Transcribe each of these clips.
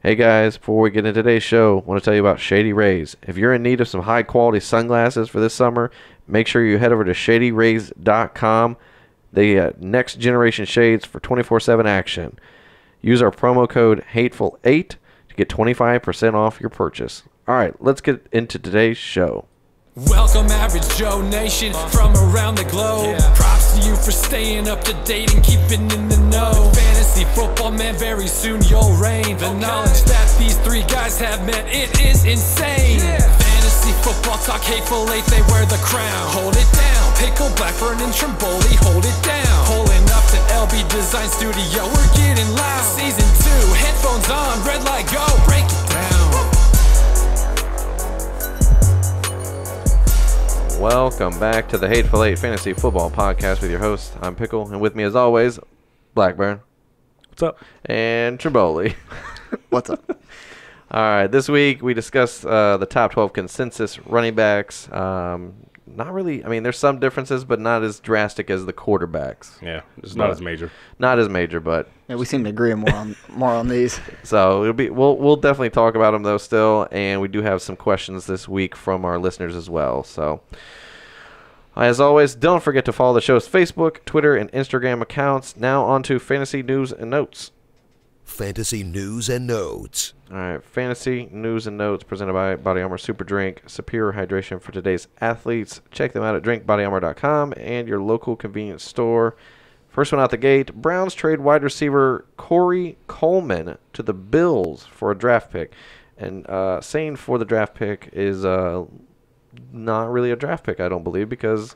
Hey guys, before we get into today's show, I want to tell you about Shady Rays. If you're in need of some high quality sunglasses for this summer, make sure you head over to shadyrays.com. They next generation shades for 24/7 action. Use our promo code HATEFUL8 to get 25% off your purchase. All right, let's get into today's show. Welcome Average Joe Nation from around the globe. Props to you for staying up to date and keeping in the know. Fantasy football, man, very soon you'll reign. The knowledge that these three guys have, man, it is insane. Fantasy football talk, hateful eight, they wear the crown. Hold it down, Pickle, Blackburn, and Trimboli, hold it down. Pulling up to LB Design Studio, we're getting loud. Season 2, headphones on, red light go, break it down. Welcome back to the Hateful Eight Fantasy Football Podcast with your host. I'm Pickle, and with me as always, Blackburn. What's up? And Trimboli. What's up? All right, this week we discussed the top 12 consensus running backs. Not really, I mean, there's some differences, but not as drastic as the quarterbacks. Yeah, it's not as major. Not as major, but Yeah, we seem to agree more on these. so it'll be we'll definitely talk about them though still, and we do have some questions this week from our listeners as well. So as always, don't forget to follow the show's Facebook, Twitter, and Instagram accounts. Now on to fantasy news and notes. Fantasy news and notes. All right, fantasy news and notes presented by Body Armor Super Drink. Superior hydration for today's athletes. Check them out at drinkbodyarmor.com and your local convenience store. First one out the gate, Browns trade wide receiver Corey Coleman to the Bills for a draft pick. And saying for the draft pick is not really a draft pick, I don't believe, because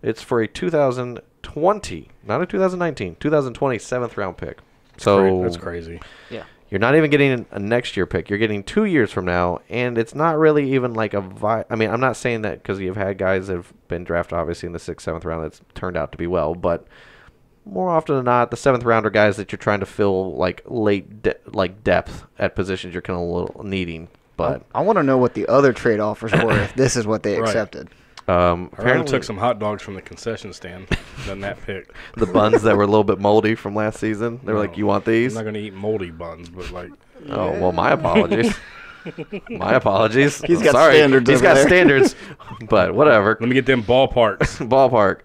it's for a 2020, not a 2019, 2020 7th round pick. So That's crazy. Yeah. you're not even getting a next year pick. You're getting 2 years from now, and it's not really even like I mean, I'm not saying that because you've had guys that have been drafted, obviously, in the 6th, 7th round that's turned out to be well, but more often than not, the 7th round are guys that you're trying to fill like like depth at positions you're kind of a little needing. But I want to know what the other trade offers were if this is what they Right. accepted. apparently took some hot dogs from the concession stand than that pick. the buns that were a little bit moldy from last season, they were like, "You want I'm these?" not going to eat moldy buns, but like, Oh, well, my apologies. My apologies. He's got Sorry. standards He's over got there. standards, but whatever. let me get them ballparks. Ballpark.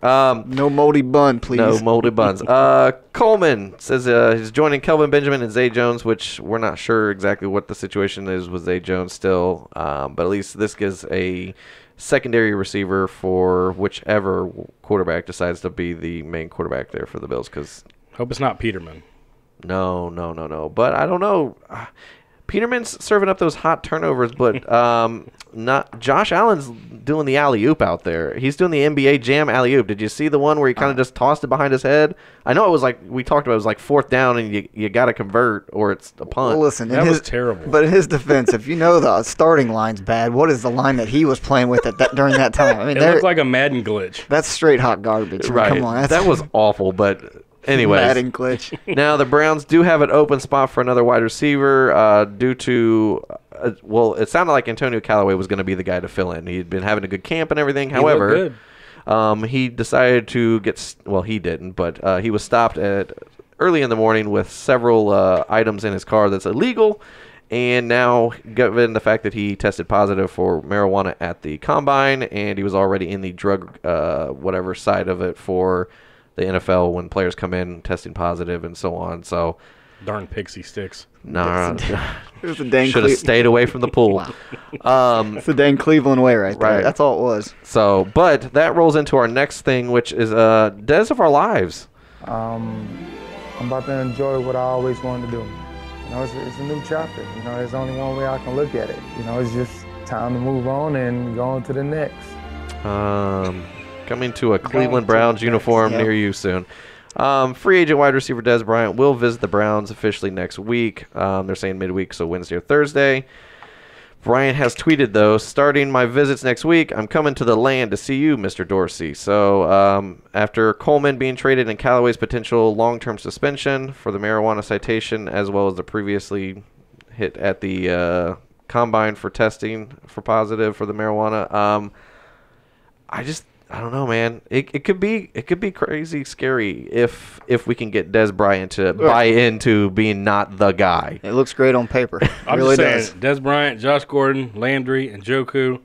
No moldy bun, please. No moldy buns. Coleman says he's joining Kelvin Benjamin and Zay Jones, which we're not sure exactly what the situation is with Zay Jones still, but at least this gives a secondary receiver for whichever quarterback decides to be the main quarterback there for the Bills. Because Hope it's not Peterman. no. But I don't know. Peterman's serving up those hot turnovers, but not Josh Allen's doing the alley-oop out there. He's doing the NBA Jam alley-oop. Did you see the one where he kind of just tossed it behind his head? I know it was like, we talked about it was like 4th down and you got to convert or it's a punt. Well, listen, That was terrible. But in his defense, if you know the starting line's bad, what is the line that he was playing with during that time? I mean, It looked like a Madden glitch. that's straight hot garbage. I mean, Right. Come on, That was awful, but anyways. Madden glitch. Now the Browns do have an open spot for another wide receiver due to, well, it sounded like Antonio Callaway was going to be the guy to fill in. He'd been having a good camp and everything. However, he decided to he didn't, but he was stopped at early in the morning with several items in his car that's illegal. And now, given the fact that he tested positive for marijuana at the combine, and he was already in the drug whatever side of it for the NFL when players come in testing positive and so on. So, Darn pixie sticks. nah, It was the dang should have stayed away from the pool. It's the dang Cleveland way right there. Right. That's all it was. So, but that rolls into our next thing, which is Dez of our lives. I'm about to enjoy what I always wanted to do. You know, it's a new chapter. You know, there's only one way I can look at it. You know, it's just time to move on and go on to the next. Coming to a Cleveland Browns uniform near you soon. Free agent wide receiver Dez Bryant will visit the Browns officially next week. They're saying midweek, so Wednesday or Thursday. Bryant has tweeted, though, starting my visits next week, I'm coming to the land to see you, Mr. Dorsey. So after Coleman being traded and Callaway's potential long-term suspension for the marijuana citation, as well as the previously hit at the combine for testing for positive for the marijuana, I don't know, man. It could be crazy scary if we can get Dez Bryant to buy into being not the guy. It looks great on paper. It I'm really just saying, does. Dez Bryant, Josh Gordon, Landry, and Njoku.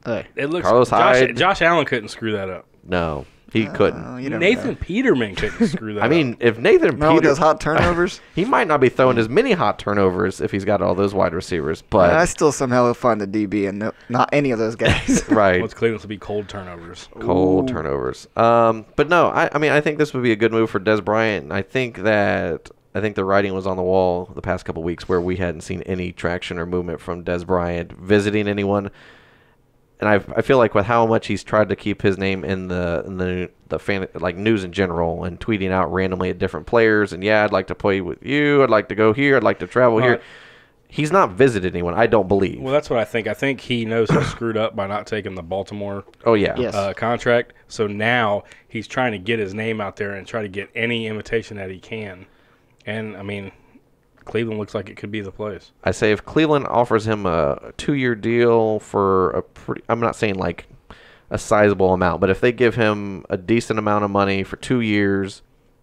Hey, It looks. Carlos Hyde. Josh Allen couldn't screw that up. No, he couldn't. you never Nathan know. Peterman couldn't screw that I mean, up. if Nathan Remember Peter, those hot turnovers? he might not be throwing as many hot turnovers if he's got all those wide receivers, but I still somehow find the DB and not any of those guys. right. What's Cleveland's to be cold turnovers. Cold turnovers. But no, I mean, I think this would be a good move for Dez Bryant. And I think the writing was on the wall the past couple weeks where we hadn't seen any traction or movement from Dez Bryant visiting anyone. And I feel like with how much he's tried to keep his name in the fan, like news in general, and tweeting out randomly at different players, and yeah, I'd like to play with you, I'd like to go here, I'd like to travel here. He's not visited anyone, I don't believe. Well, that's what I think. I think he knows he screwed up by not taking the Baltimore Oh yeah, Yes. contract. So now he's trying to get his name out there and try to get any invitation that he can. And, I mean, Cleveland looks like it could be the place. I say if Cleveland offers him a 2-year deal for a pretty, I'm not saying like a sizable amount, but if they give him a decent amount of money for 2 years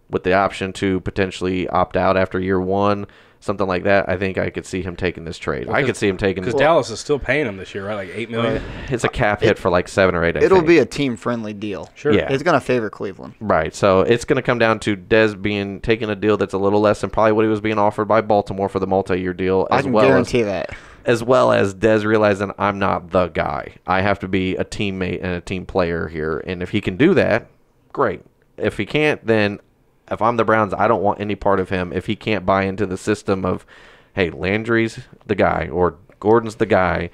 with the option to potentially opt out after year 1, something like that, I think I could see him taking this trade. I could see him taking Because Dallas is still paying him this year, right? Like $8 million. It's a cap hit for like 7 or 8. It'll be a team-friendly deal. Sure. Yeah. It's going to favor Cleveland. Right, so it's going to come down to Dez taking a deal that's a little less than probably what he was being offered by Baltimore for the multi-year deal. I can guarantee that. As well as Dez realizing I'm not the guy. I have to be a teammate and a team player here. And if he can do that, great. If he can't, then if I'm the Browns, I don't want any part of him if he can't buy into the system of, hey, Landry's the guy or Gordon's the guy.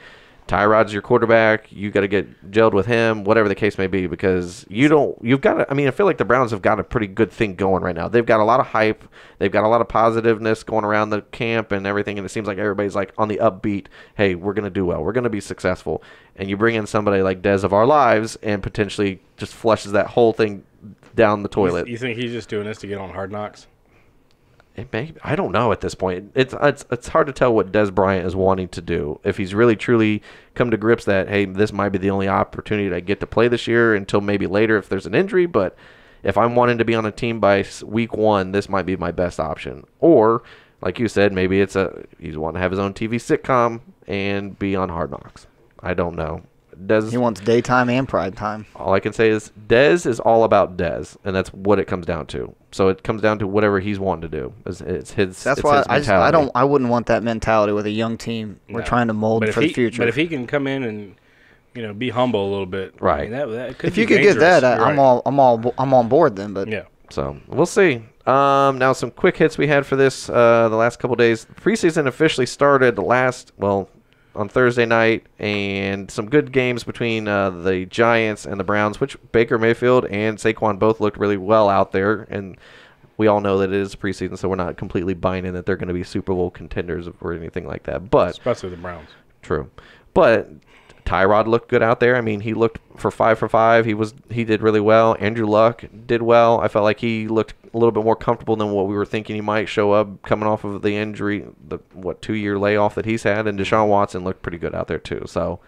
Tyrod's your quarterback. You got to get gelled with him, whatever the case may be, because you've got to, I mean, I feel like the Browns have got a pretty good thing going right now. They've got a lot of hype. They've got a lot of positiveness going around the camp and everything, and it seems like everybody's like on the upbeat, hey, we're going to do well. We're going to be successful. And you bring in somebody like Dez of our lives and potentially just flushes that whole thing down the toilet. You think he's just doing this to get on Hard Knocks? I don't know at this point. It's hard to tell what Dez Bryant is wanting to do. If he's really truly come to grips that, hey, this might be the only opportunity I get to play this year until maybe later if there's an injury. But if I'm wanting to be on a team by week 1, this might be my best option. Or, like you said, maybe he's wanting to have his own TV sitcom and be on Hard Knocks. I don't know. He wants daytime and prime time. All I can say is Dez is all about Dez, and that's what it comes down to. So it comes down to whatever he's wanting to do. It's his. That's it's why his mentality. I wouldn't want that mentality with a young team. We're trying to mold for the future. But if he can come in and be humble a little bit, right? I mean, that could if be you could dangerous. get that, Right. I'm on board then. But Yeah. So we'll see. Now some quick hits we had for this the last couple days. Preseason officially started on Thursday night, and some good games between the Giants and the Browns, which Baker Mayfield and Saquon both looked really well out there, and we all know that it is preseason, so we're not completely buying in that they're going to be Super Bowl contenders or anything like that. But Especially the Browns. True. But Tyrod looked good out there. I mean, he looked for 5 for 5. He did really well. Andrew Luck did well. I felt like he looked a little bit more comfortable than what we were thinking he might show up coming off of the injury, the 2-year layoff that he's had. And Deshaun Watson looked pretty good out there too. So,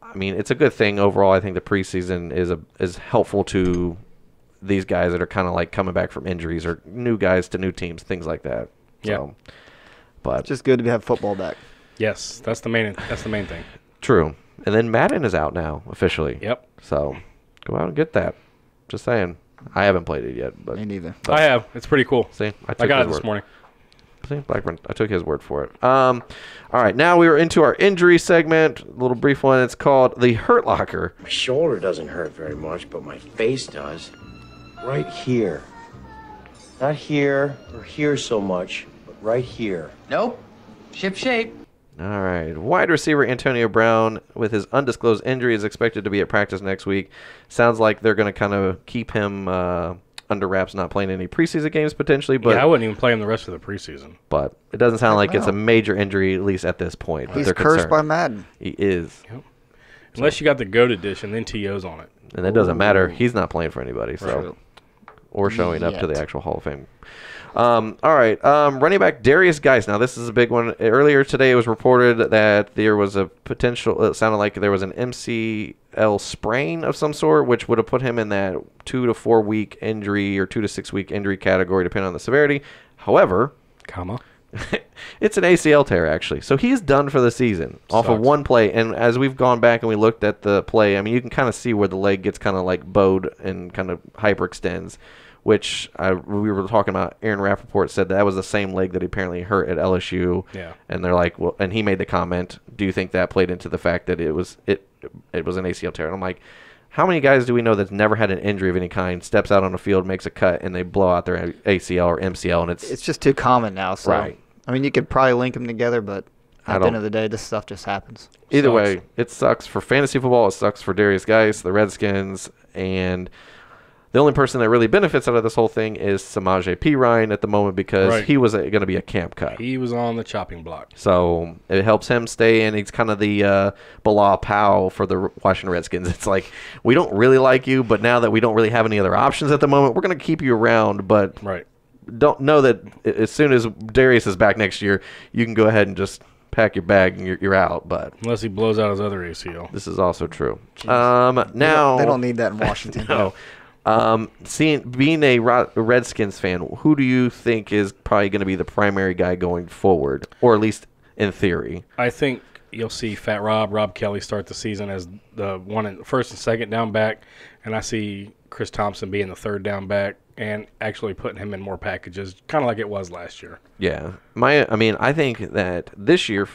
I mean, it's a good thing overall. I think the preseason is helpful to these guys that are kind of like coming back from injuries or new guys to new teams, things like that. So, but just good to have football back. Yes, that's the main thing. True. And then Madden is out now officially. Yep. So go out and get that. Just saying. I haven't played it yet, but Me neither. I have. It's pretty cool. See, I got it this morning. See, Blackburn. I took his word for it. All right, now we are into our injury segment. A little brief one. It's called the Hurt Locker. My shoulder doesn't hurt very much, but my face does. Right here. Not here or here so much, but right here. Nope. Ship shape. All right. Wide receiver Antonio Brown, with his undisclosed injury, is expected to be at practice next week. Sounds like they're going to kind of keep him under wraps, not playing any preseason games potentially. But I wouldn't even play him the rest of the preseason. But it doesn't sound like it's a major injury, at least at this point. He's they're cursed concerned. by Madden. He is. Yep. Unless you got the GOAT edition, then TO's on it. And it doesn't matter. He's not playing for anybody. So or showing up to the actual Hall of Fame. All right, running back Darius Geis. Now, this is a big one. Earlier today, it was reported that there was a potential, it sounded like there was an MCL sprain of some sort, which would have put him in that 2 to 4 week injury or 2 to 6 week injury category, depending on the severity. However, it's an ACL tear, actually. So he's done for the season off of one play. And as we've gone back and we looked at the play, I mean, you can kind of see where the leg gets kind of like bowed and kind of hyperextends, which we were talking about. Aaron Rappaport said that was the same leg that he apparently hurt at LSU. Yeah. And they're like, well, and he made the comment, do you think that played into the fact that it was an ACL tear? And I'm like, how many guys do we know that's never had an injury of any kind, steps out on the field, makes a cut, and they blow out their ACL or MCL? And it's just too common now. So, right. I mean, you could probably link them together, but at the end of the day, this stuff just happens. Either way, it sucks for fantasy football. It sucks for Darius Geis, the Redskins, and the only person that really benefits out of this whole thing is Samaje Perine at the moment, because he was going to be a camp cut. He was on the chopping block. So it helps him stay in. He's kind of the Bilal Powell for the Washington Redskins. It's like, we don't really like you, but now that we don't really have any other options at the moment, we're going to keep you around. But don't know that as soon as Darius is back next year, you can go ahead and just pack your bag and you're out. But unless he blows out his other ACL. This is also true. Now they don't need that in Washington. No. Being a Redskins fan, who do you think is probably going to be the primary guy going forward, or at least in theory? I think you'll see Fat Rob Kelly start the season as the one in first and second down back, and I see Chris Thompson being the third down back and actually putting him in more packages, kind of like it was last year. Yeah, I think that this year,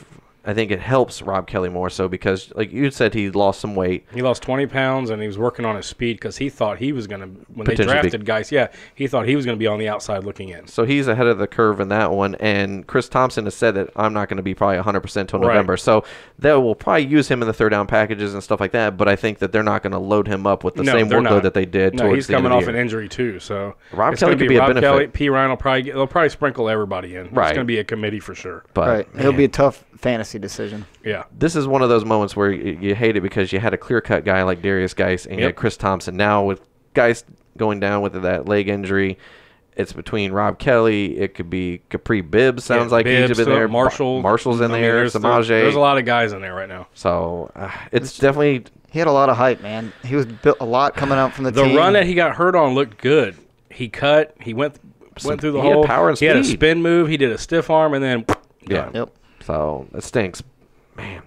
I think it helps Rob Kelly more so because, like you said, he lost some weight. He lost 20 pounds, and he was working on his speed because he thought he was going to, when they drafted guys, he thought he was going to be on the outside looking in. So he's ahead of the curve in that one, and Chris Thompson has said that I'm not going to be probably 100% until November. So they will probably use him in the third down packages and stuff like that, but I think that they're not going to load him up with the same workload that they did towards he's the end coming of off the an injury too, so Rob Kelly could be a benefit. Kelly, P. Ryan they'll probably sprinkle everybody in. It's going to be a committee for sure. But it'll be a tough fantasy decision. Yeah. This is one of those moments where you hate it because you had a clear-cut guy like Darius Geis and you had Chris Thompson. Now with Geis going down with that leg injury, it's between Rob Kelly. It could be Capri Bibbs. Sounds like he's been there. Marshall's in there. Samaje. There's a lot of guys in there right now. So it's definitely. He had a lot of hype, man. He was built a lot coming out from the team. The run that he got hurt on looked good. He cut. He went through the hole. Had power and speed. He had a spin move. He did a stiff arm, and then Yep. So that stinks, man.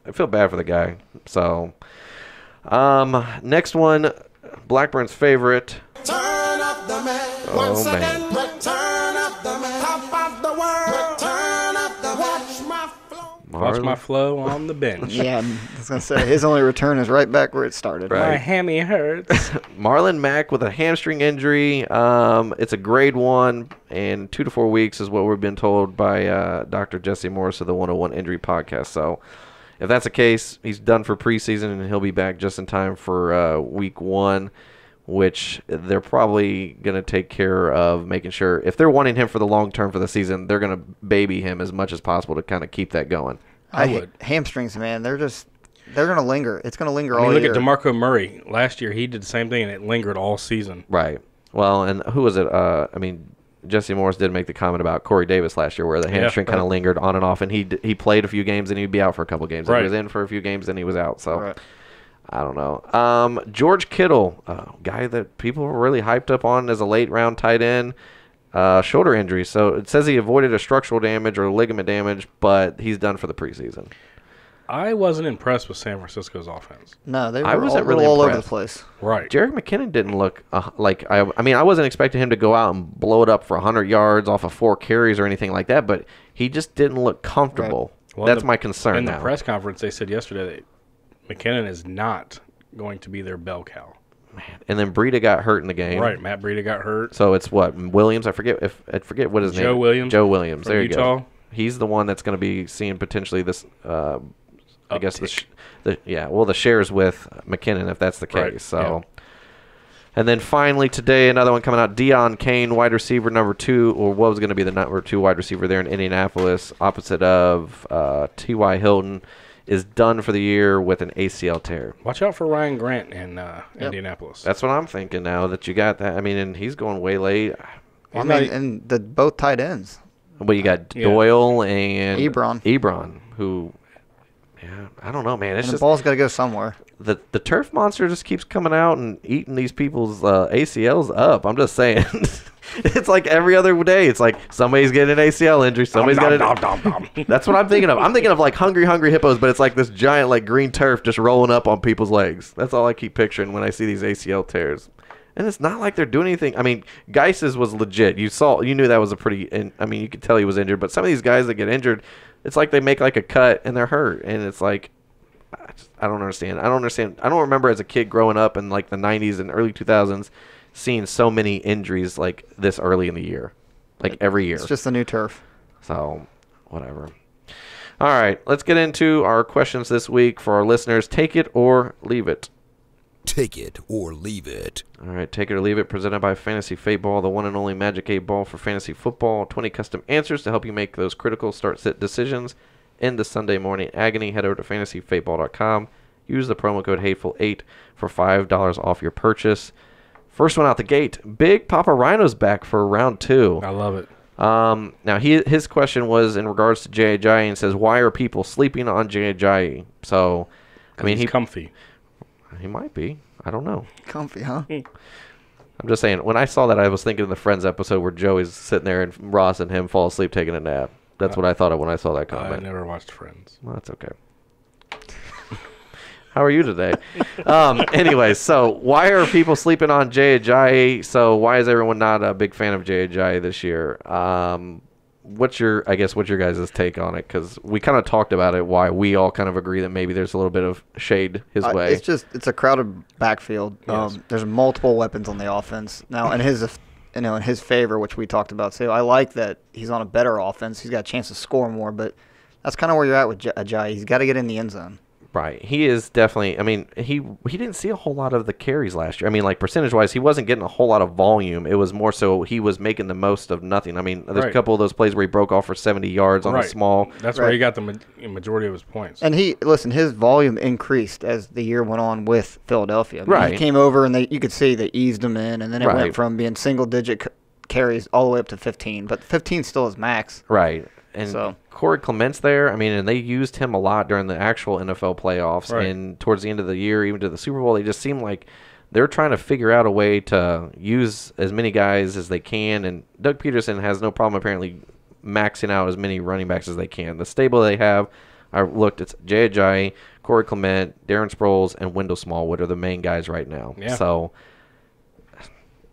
I feel bad for the guy. So, next one, Blackburn's favorite. Turn up the man. Oh, man. Turn up the man. Top of the world. Turn up the watch my flow. Watch my flow on the bench. Yeah, I was going to say, his only return is right back where it started. My hammy hurts. Marlon Mack with a hamstring injury. It's a grade 1, and 2 to 4 weeks is what we've been told by Dr. Jesse Morris of the 101 Injury Podcast. So if that's the case, he's done for preseason, and he'll be back just in time for week 1, which they're probably going to take care of making sure. If they're wanting him for the long term for the season, they're going to baby him as much as possible to kind of keep that going. I would. Hamstrings, man, they're going to linger. It's going to linger all year. year. Look at DeMarco Murray. Last year, he did the same thing, and it lingered all season. Right. Well, and who was it? Jesse Morris did make the comment about Corey Davis last year where the hamstring kind of lingered on and off, and he played a few games, and he'd be out for a couple games. He was in for a few games, and he was out. So I don't know. George Kittle, guy that people were really hyped up on as a late-round tight end, shoulder injury. So it says he avoided a structural damage or ligament damage, but he's done for the preseason. I wasn't impressed with San Francisco's offense. No, they were really all impressed. over the place. Right. Jerick McKinnon didn't look like I wasn't expecting him to go out and blow it up for 100 yards off of 4 carries or anything like that, but he just didn't look comfortable. Right. Well, that's my concern in now. In the press conference, they said yesterday that McKinnon is not going to be their bell cow. Man. And then Breida got hurt in the game. Right, Matt Breida got hurt. So it's what, Williams? I forget what his name is. Joe Williams. Joe Williams. There you Utah. go. He's the one that's going to be seeing potentially this. I guess the shares with McKinnon if that's the case. Right. So, and then finally today another one coming out. Deion Kane, wide receiver number 2, or what was going to be the number 2 wide receiver there in Indianapolis, opposite of T.Y. Hilton. is done for the year with an ACL tear. Watch out for Ryan Grant in Indianapolis. That's what I'm thinking now that you got that. I mean, and he's going way late. And both tight ends. Well, you got Doyle and Ebron, who, I don't know, man. It's and the just ball's got to go somewhere. The turf monster just keeps coming out and eating these people's ACLs up. I'm just saying. It's like every other day. It's like somebody's getting an ACL injury. Somebody's got it. That's what I'm thinking of. I'm thinking of like hungry hippos, but it's like this giant like green turf just rolling up on people's legs. That's all I keep picturing when I see these ACL tears. And it's not like they're doing anything. I mean, Geis's was legit. You knew that was a pretty. I mean, you could tell he was injured. But some of these guys that get injured, it's like they make like a cut and they're hurt, and it's like, I don't understand. I don't remember as a kid growing up in like the 90s and early 2000s seeing so many injuries like this early in the year, like every year. It's just a new turf. So, whatever. All right, let's get into our questions this week for our listeners. Take it or leave it. Take it or leave it. All right, take it or leave it, presented by Fantasy Fate Ball, the one and only Magic 8 Ball for fantasy football. 20 custom answers to help you make those critical start-sit decisions in the Sunday morning agony. Head over to fantasyfateball.com. Use the promo code HATEFUL8 for $5 off your purchase. First one out the gate, Big Papa Rhino's back for round 2. I love it. Now, his question was in regards to J.A.J. and says, why are people sleeping on J.A.J.? So, I mean, he's comfy. He might be. I don't know. Comfy, huh? I'm just saying, when I saw that, I was thinking of the Friends episode where Joey's sitting there and Ross and him fall asleep taking a nap. That's what I thought of when I saw that comment. I never watched Friends. Well, that's okay. How are you today? Anyway, so why are people sleeping on J.A.J.? So why is everyone not a big fan of J.A.J. this year? What's your guys' take on it? Because we kind of talked about it, why we all kind of agree that maybe there's a little bit of shade his way. It's a crowded backfield. Yes. There's multiple weapons on the offense. Now, in his favor, which we talked about too, I like that he's on a better offense. He's got a chance to score more, but that's kind of where you're at with Ajayi. He's got to get in the end zone. Right. He is definitely, I mean, he didn't see a whole lot of the carries last year. I mean, like percentage-wise, he wasn't getting a whole lot of volume. It was more so he was making the most of nothing. I mean, there's a couple of those plays where he broke off for 70 yards on a small. That's where he got the majority of his points. And his volume increased as the year went on with Philadelphia. I mean, he came over and you could see they eased him in, and then it went from being single-digit carries all the way up to 15. But 15 still is max. Right. And Corey Clement's there. I mean, and they used him a lot during the actual NFL playoffs. Right. And towards the end of the year, even to the Super Bowl, they just seemed like they're trying to figure out a way to use as many guys as they can. And Doug Peterson has no problem apparently maxing out as many running backs as they can. The stable they have, I looked, it's J.J., Corey Clement, Darren Sproles, and Wendell Smallwood are the main guys right now. Yeah. So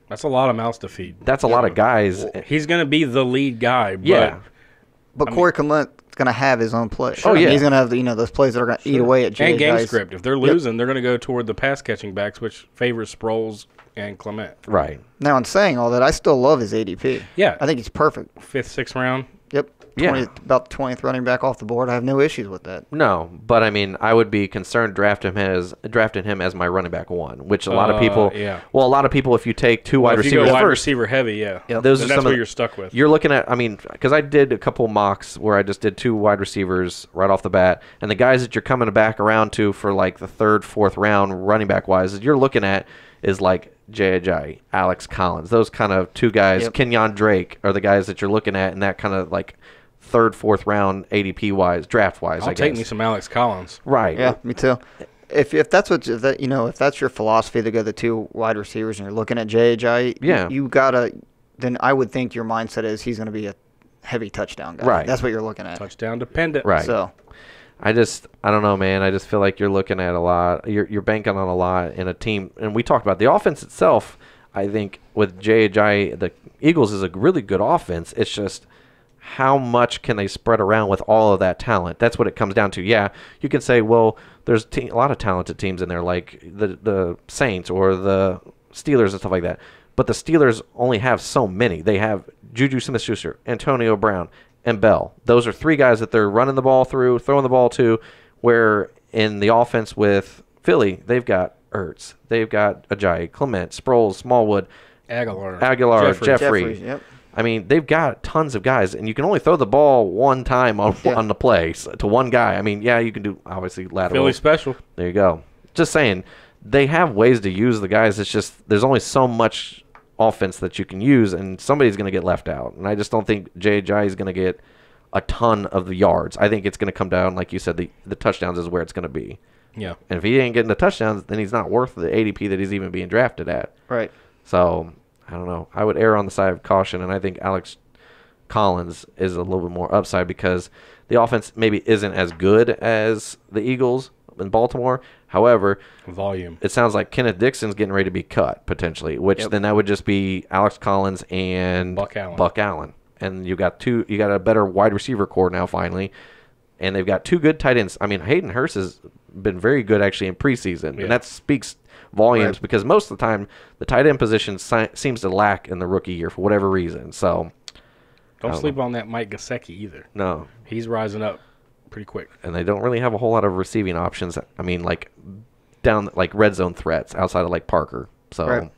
that's a lot of mouths to feed. That's a lot of guys. He's going to be the lead guy. But But Corey Clement's going to have his own play. Oh, yeah. He's going to have those plays that are going to eat away at J.J. And game script. If they're losing, they're going to go toward the pass-catching backs, which favors Sproles and Clement. Right. Now, in saying all that, I still love his ADP. Yeah. I think he's perfect. 5th, 6th round. Yep. About the 20th running back off the board. I have no issues with that. No, but I mean, I would be concerned drafting him as my running back 1, which a lot of people. Yeah. Well, a lot of people, if you take two wide if receivers you go wide first, receiver heavy, yeah. Those are that's some what of you're stuck with. You're looking at. I mean, because I did a couple mocks where I just did 2 wide receivers right off the bat, and the guys that you're coming back around to for like the 3rd, 4th round running back wise, you're looking at is like J.J., Alex Collins, those kind of 2 guys. Yep. Kenyon Drake are the guys that you're looking at in that kind of like 3rd, 4th round ADP wise, draft wise. I'll take me some Alex Collins. Right. Yeah, me too. If that's if that's your philosophy to go the 2 wide receivers and you're looking at J.J., you gotta. Then I would think your mindset is he's going to be a heavy touchdown guy. Right. That's what you're looking at. Touchdown dependent. Right. So. I don't know, man. I just feel like you're looking at a lot. You're banking on a lot in a team. And we talked about the offense itself. I think with J.J., the Eagles is a really good offense. It's just how much can they spread around with all of that talent? That's what it comes down to. Yeah, you can say, well, there's a lot of talented teams in there, like the Saints or the Steelers and stuff like that. But the Steelers only have so many. They have Juju Smith-Schuster, Antonio Brown, and Bell. Those are 3 guys that they're running the ball through, throwing the ball to, where in the offense with Philly, they've got Ertz, they've got Ajayi, Clement, Sproles, Smallwood, Aguilar, Jeffrey. Yep. I mean, they've got tons of guys, and you can only throw the ball one time on the play to one guy. I mean, yeah, you can do, obviously, lateral. Philly special. There you go. Just saying, they have ways to use the guys. It's just there's only so much offense that you can use, and somebody's going to get left out. And I just don't think J.J. is going to get a ton of the yards. I think it's going to come down, like you said, the touchdowns is where it's going to be. Yeah. And if he ain't getting the touchdowns, then he's not worth the ADP that he's even being drafted at. Right. So, I don't know. I would err on the side of caution, and I think Alex Collins is a little bit more upside because the offense maybe isn't as good as the Eagles in Baltimore. However, volume. It sounds like Kenneth Dixon's getting ready to be cut, potentially, which then that would just be Alex Collins and Buck Allen. And you got a better wide receiver core now, finally. And they've got 2 good tight ends. I mean, Hayden Hurst has been very good, actually, in preseason. Yeah. And that speaks volumes because most of the time the tight end position seems to lack in the rookie year for whatever reason. So don't sleep on that Mike Gesicki either. No. He's rising up pretty quick. And they don't really have a whole lot of receiving options. I mean, like down like red zone threats outside of like Parker. So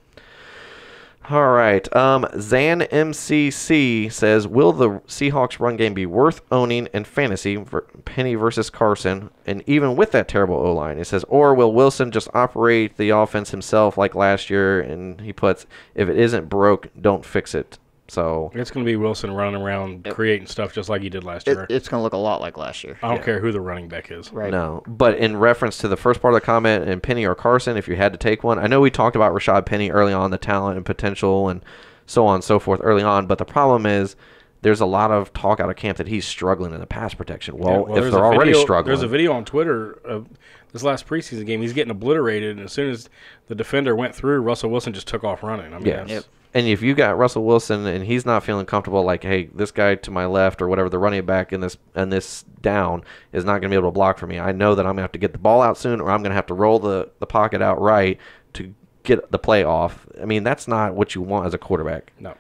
all right. Zan MCC says, will the Seahawks run game be worth owning in fantasy for Penny versus Carson? And even with that terrible O-line, it says, or will Wilson just operate the offense himself like last year? And he puts, if it isn't broke, don't fix it. So it's going to be Wilson running around creating stuff just like he did last year. It's going to look a lot like last year. I don't care who the running back is. Right. No. But in reference to the first part of the comment, and Penny or Carson, if you had to take one, I know we talked about Rashad Penny early on, the talent and potential and so on and so forth early on. But the problem is there's a lot of talk out of camp that he's struggling in the pass protection. Well, if they're already struggling. There's a video on Twitter of this last preseason game. He's getting obliterated. And as soon as the defender went through, Russell Wilson just took off running. I mean, And if you got Russell Wilson and he's not feeling comfortable, like, hey, this guy to my left or whatever, the running back in this down is not going to be able to block for me. I know that I'm going to have to get the ball out soon, or I'm going to have to roll the pocket out right to get the play off. I mean, that's not what you want as a quarterback. No.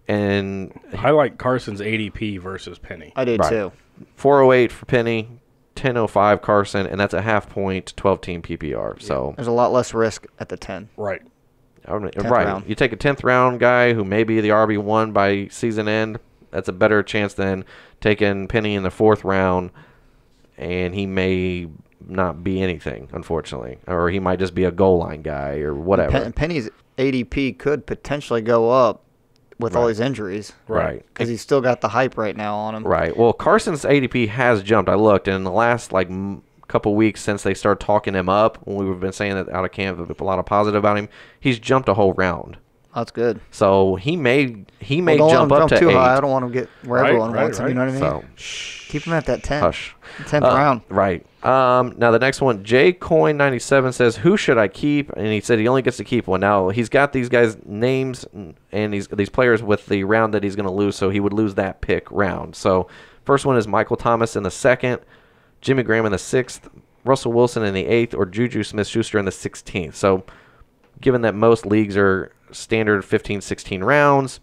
And I like Carson's ADP versus Penny. I did too. 408 for Penny, 1005 Carson, and that's a half point 12-team PPR. Yeah. So there's a lot less risk at the 10. Right. Right. Round. You take a 10th round guy who may be the RB1 by season end. That's a better chance than taking Penny in the 4th round, and he may not be anything, unfortunately, or he might just be a goal line guy or whatever. Penny's ADP could potentially go up with all these injuries, right? Because he's still got the hype right now on him, right? Well, Carson's ADP has jumped. I looked, and in the last couple weeks since they started talking him up, when we've been saying that out of camp, a lot of positive about him, he's jumped a whole round. That's good. So he may jump up to too 8. high. I don't want him to get where everyone wants him. Right. You know what I mean? So keep him at that 10. Hush. 10th round. Right. Now the next one, JCoin97 says, who should I keep? And he said he only gets to keep one. Now he's got these guys' names and these players with the round that he's going to lose, so he would lose that pick round. So first one is Michael Thomas in the 2nd, Jimmy Graham in the 6th, Russell Wilson in the 8th, or Juju Smith-Schuster in the 16th. So given that most leagues are standard 15, 16 rounds,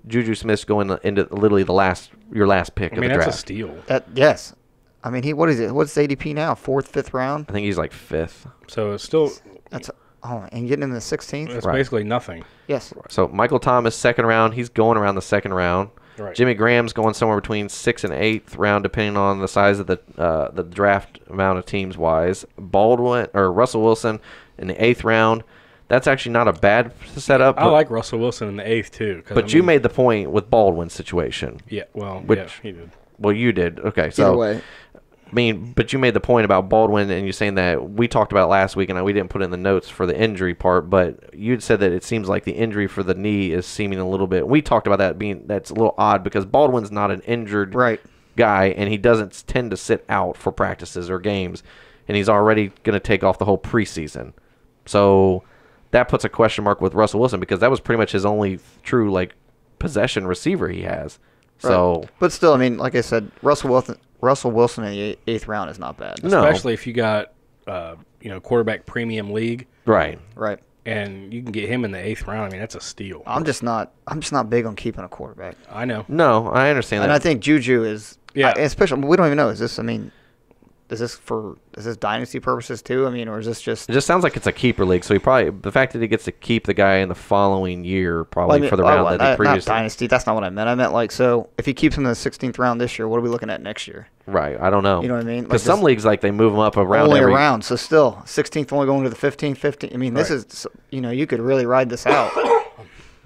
Juju Smith's going into literally your last pick of the draft. That's a steal. Yes. I mean, what is it? What's the ADP now? 4th, 5th round? I think he's like 5th. So it's still... and getting in the 16th? It's basically nothing. Yes. So Michael Thomas, 2nd round, he's going around the 2nd round. Right. Jimmy Graham's going somewhere between 6th and 8th round, depending on the size of the draft amount of teams wise. Russell Wilson in the 8th round. That's actually not a bad setup. I like Russell Wilson in the 8th too. But you made the point with Baldwin's situation. Yeah, well, he did. Well, you did. Okay, so either way. I mean, but you made the point about Baldwin, and you're saying that we talked about it last week, and we didn't put in the notes for the injury part, but you'd said that it seems like the injury for the knee is seeming a little bit. We talked about that's a little odd because Baldwin's not an injured guy, and he doesn't tend to sit out for practices or games, and he's already going to take off the whole preseason. So that puts a question mark with Russell Wilson because that was pretty much his only true possession receiver he has. So, but still, I mean, like I said, Russell Wilson in the 8th round is not bad. Especially if you got quarterback premium league. Right. And you can get him in the 8th round. I mean, that's a steal. I'm just not big on keeping a quarterback. I know. No, I understand that. And I think Juju is. Yeah. Especially, we don't even know. Is this is this dynasty purposes too? I mean, or is this just? It just sounds like it's a keeper league. So the fact that he gets to keep the guy in the following year probably for the round that he previously. Not dynasty. That's not what I meant. I meant like, so if he keeps him in the 16th round this year, what are we looking at next year? Right. I don't know. You know what I mean? Because some leagues they move them up around only a round. So still 16th only going to the 15th, 15th. I mean, this is you could really ride this out.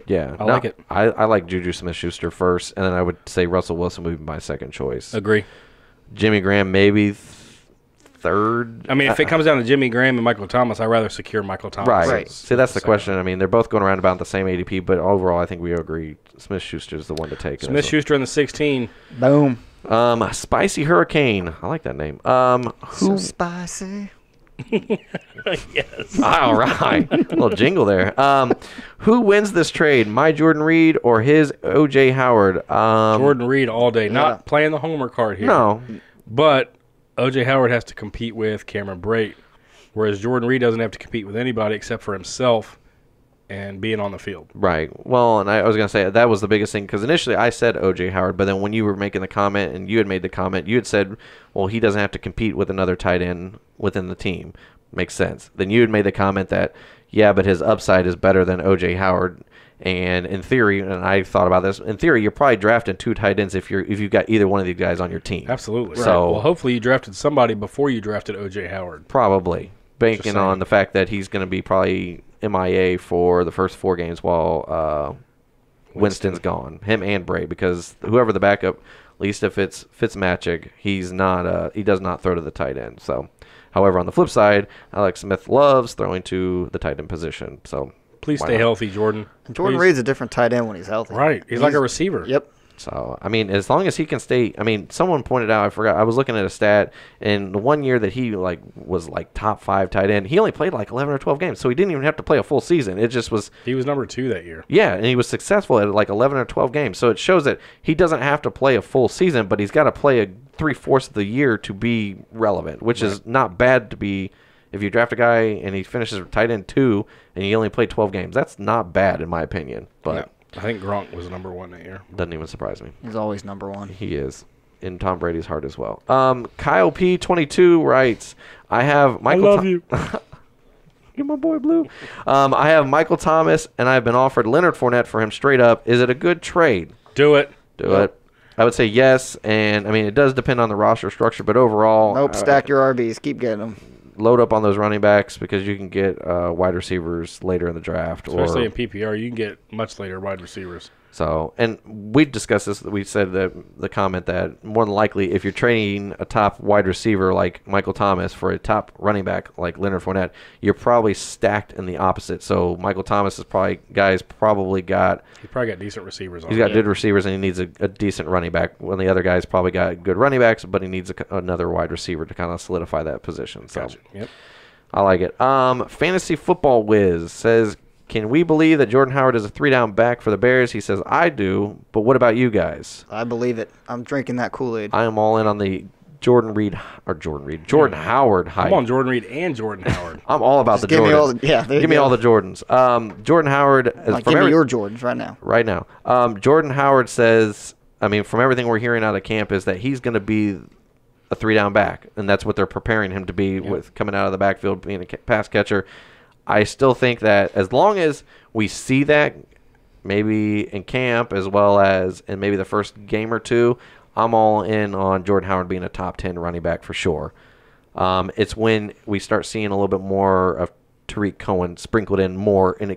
Yeah, I like it. I like Juju Smith-Schuster first, and then I would say Russell Wilson would be my second choice. Agree. Jimmy Graham maybe third. I mean, if it comes down to Jimmy Graham and Michael Thomas, I'd rather secure Michael Thomas. Right. See, that's the question. I mean, they're both going around about the same ADP, but overall, I think we agree Smith-Schuster is the one to take. Smith-Schuster in the 16. Boom. Spicy Hurricane. I like that name. So spicy. Yes. All right. A little jingle there. Who wins this trade? My Jordan Reed or his O.J. Howard? Jordan Reed all day. Not playing the homer card here. No. But O.J. Howard has to compete with Cameron Brate, whereas Jordan Reed doesn't have to compete with anybody except for himself and being on the field. Right. Well, and I was going to say that was the biggest thing because initially I said O.J. Howard, but then when you were making the comment and you had made the comment, you had said, well, he doesn't have to compete with another tight end within the team. Makes sense. Then you had made the comment that, yeah, but his upside is better than O.J. Howard. And in theory, and I thought about this, in theory, you're probably drafting two tight ends if you've got either one of these guys on your team. Absolutely. So, well, hopefully you drafted somebody before you drafted O.J. Howard. Probably. Banking on the fact that he's going to be probably MIA for the first 4 games while Winston's gone. Him and Bray, because whoever the backup, at least if it's Fitzmagic, he's not. He does not throw to the tight end. So, however, on the flip side, Alex Smith loves throwing to the tight end position. So please stay healthy, Jordan. Jordan Reed's a different tight end when he's healthy. Right, he's like a receiver. Yep. So, I mean, as long as he can stay, I mean, someone pointed out, I forgot, I was looking at a stat, and the one year that he, was top 5 tight end, he only played 11 or 12 games, so he didn't even have to play a full season. It just was... He was number 2 that year. Yeah, and he was successful at 11 or 12 games, so it shows that he doesn't have to play a full season, but he's got to play a 3/4 of the year to be relevant, which is not bad to be... If you draft a guy and he finishes tight end 2, and he only played 12 games, that's not bad in my opinion, but... No. I think Gronk was number 1 that year. Doesn't even surprise me. He's always number 1. He is. In Tom Brady's heart as well. Kyle P22 writes, I have Michael... I love you. You're my boy, Blue. I have Michael Thomas, and I've been offered Leonard Fournette for him straight up. Is it a good trade? Do it. Do it. I would say yes, and, I mean, it does depend on the roster structure, but overall... Nope, stack your RBs. Keep getting them. Load up on those running backs because you can get wide receivers later in the draft. Especially in PPR, you can get much later wide receivers. So, and we discussed this. We said that the comment that more than likely, if you're trading a top wide receiver like Michael Thomas for a top running back like Leonard Fournette, you're probably stacked in the opposite. So, Michael Thomas is probably got. He probably got decent receivers. He's got good receivers, and he needs a decent running back. When the other guys probably got good running backs, but he needs another wide receiver to kind of solidify that position. So, gotcha. Yep. I like it. Fantasy Football Wiz says, can we believe that Jordan Howard is a 3-down back for the Bears? He says, I do, but what about you guys? I believe it. I'm drinking that Kool-Aid. I am all in on the Jordan Howard hype. I'm on Jordan Reed and Jordan Howard. I'm all about the Jordans. Give me all the Jordans. Jordan Howard. Give me your Jordans right now. Right now. Jordan Howard says, I mean, from everything we're hearing out of camp is that he's going to be a 3-down back, and that's what they're preparing him to be with coming out of the backfield, being a pass catcher. I still think that as long as we see that, maybe in camp as well as in maybe the first game or two, I'm all in on Jordan Howard being a top 10 running back for sure. It's when we start seeing a little bit more of Tariq Cohen sprinkled in more, and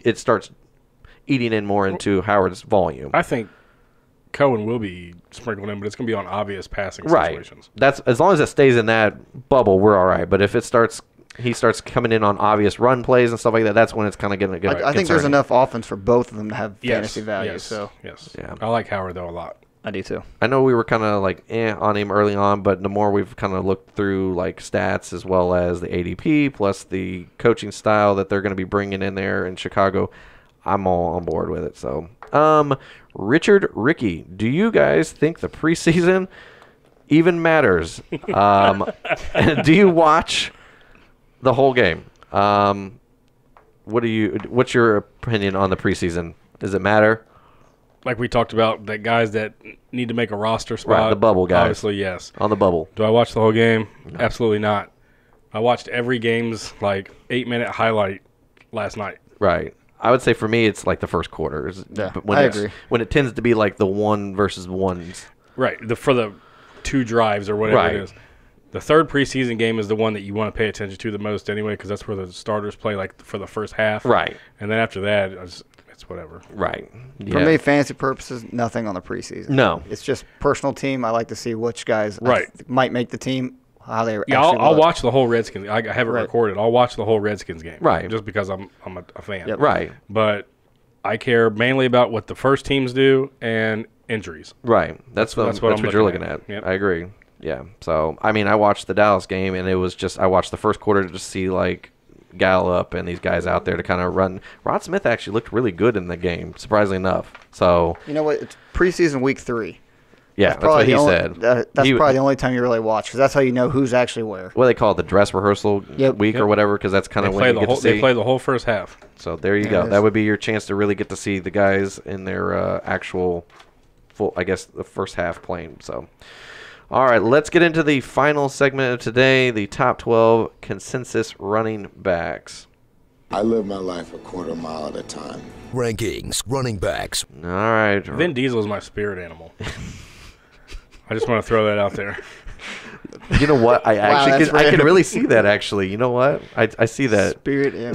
it starts eating in more into Howard's volume. I think Cohen will be sprinkled in, but it's going to be on obvious passing situations. That's as long as it stays in that bubble, we're all right. But if he starts coming in on obvious run plays and stuff like that, that's when it's kind of getting I think there's enough offense for both of them to have fantasy value. Yes, so yeah, I like Howard though a lot. I do too. I know we were kind of on him early on, but the more we've kind of looked through stats as well as the ADP plus the coaching style that they're going to be bringing in there in Chicago, I'm all on board with it. So, Richard Ricky, do you guys think the preseason even matters? Do you watch the whole game? What's your opinion on the preseason? Does it matter? like we talked about, that guys that need to make a roster spot. Right, the bubble guys. Obviously, yes. On the bubble. Do I watch the whole game? No. Absolutely not. I watched every game's 8-minute highlight last night. Right. I would say for me, it's like the first quarter. Yeah, I agree. When it tends to be like the 1 versus 1s. Right. For the 2 drives or whatever it is. The third preseason game is the one that you want to pay attention to the most anyway, because that's where the starters play for the first half. Right. And then after that, it's whatever. Right. Yeah. For me, fantasy purposes, nothing on the preseason. No. It's just personal team. I like to see which guys might make the team, how they I'll watch the whole Redskins. I have it recorded. I'll watch the whole Redskins game. Right. Just because I'm a fan. Yep. Right. But I care mainly about what the first teams do and injuries. Right. That's what you're looking at. Yep. I agree. Yeah. So, I mean, I watched the Dallas game, and it was just I watched the first quarter to just see, Gallup and these guys out there to kind of run. Rod Smith actually looked really good in the game, surprisingly enough. So, you know what? It's preseason week 3. Yeah, that's what he said. That's probably the only time you really watch, because that's how you know who's actually where. What they call it, the dress rehearsal week or whatever, because that's kind of when you get to see. They play the whole first half. So there you go. That would be your chance to really get to see the guys in their actual full, I guess, the first half playing. So, all right, let's get into the final segment of today, the top 12 consensus running backs. I live my life a quarter mile at a time. Rankings, running backs. All right. Vin Diesel is my spirit animal. I just want to throw that out there. You know what? I can really see that, actually. You know what? I see that.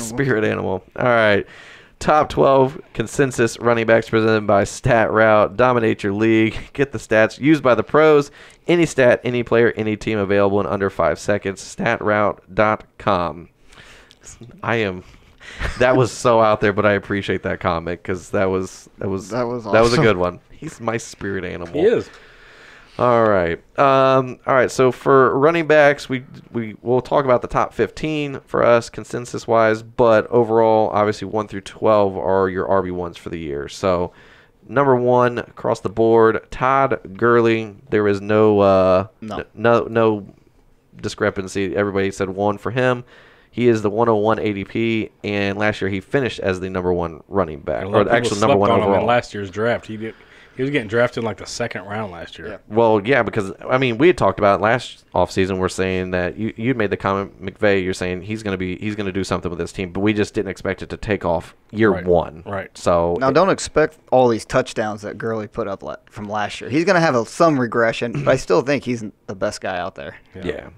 Spirit animal. All right. Top 12 consensus running backs presented by Stat Route. Dominate your league. Get the stats used by the pros. Any stat, any player, any team available in under 5 seconds. StatRoute.com. That was so out there, but I appreciate that comment because that was awesome. That was a good one. He's my spirit animal. He is. All right. So for running backs, we'll talk about the top 15 for us consensus wise, but overall, obviously 1 through 12 are your RB1s for the year. So number 1 across the board, Todd Gurley. There is no discrepancy. Everybody said 1 for him. He is the 101 ADP, and last year he finished as the number 1 running back, or actually number 1 overall. In last year's draft, he was getting drafted in the second round last year. Yeah. Well, yeah, because we had talked about it last offseason. We're saying that you made the comment, McVay. You're saying he's going to do something with this team, but we just didn't expect it to take off year 1. Right. So now don't expect all these touchdowns that Gurley put up from last year. He's going to have some regression, but I still think he's the best guy out there. Yeah.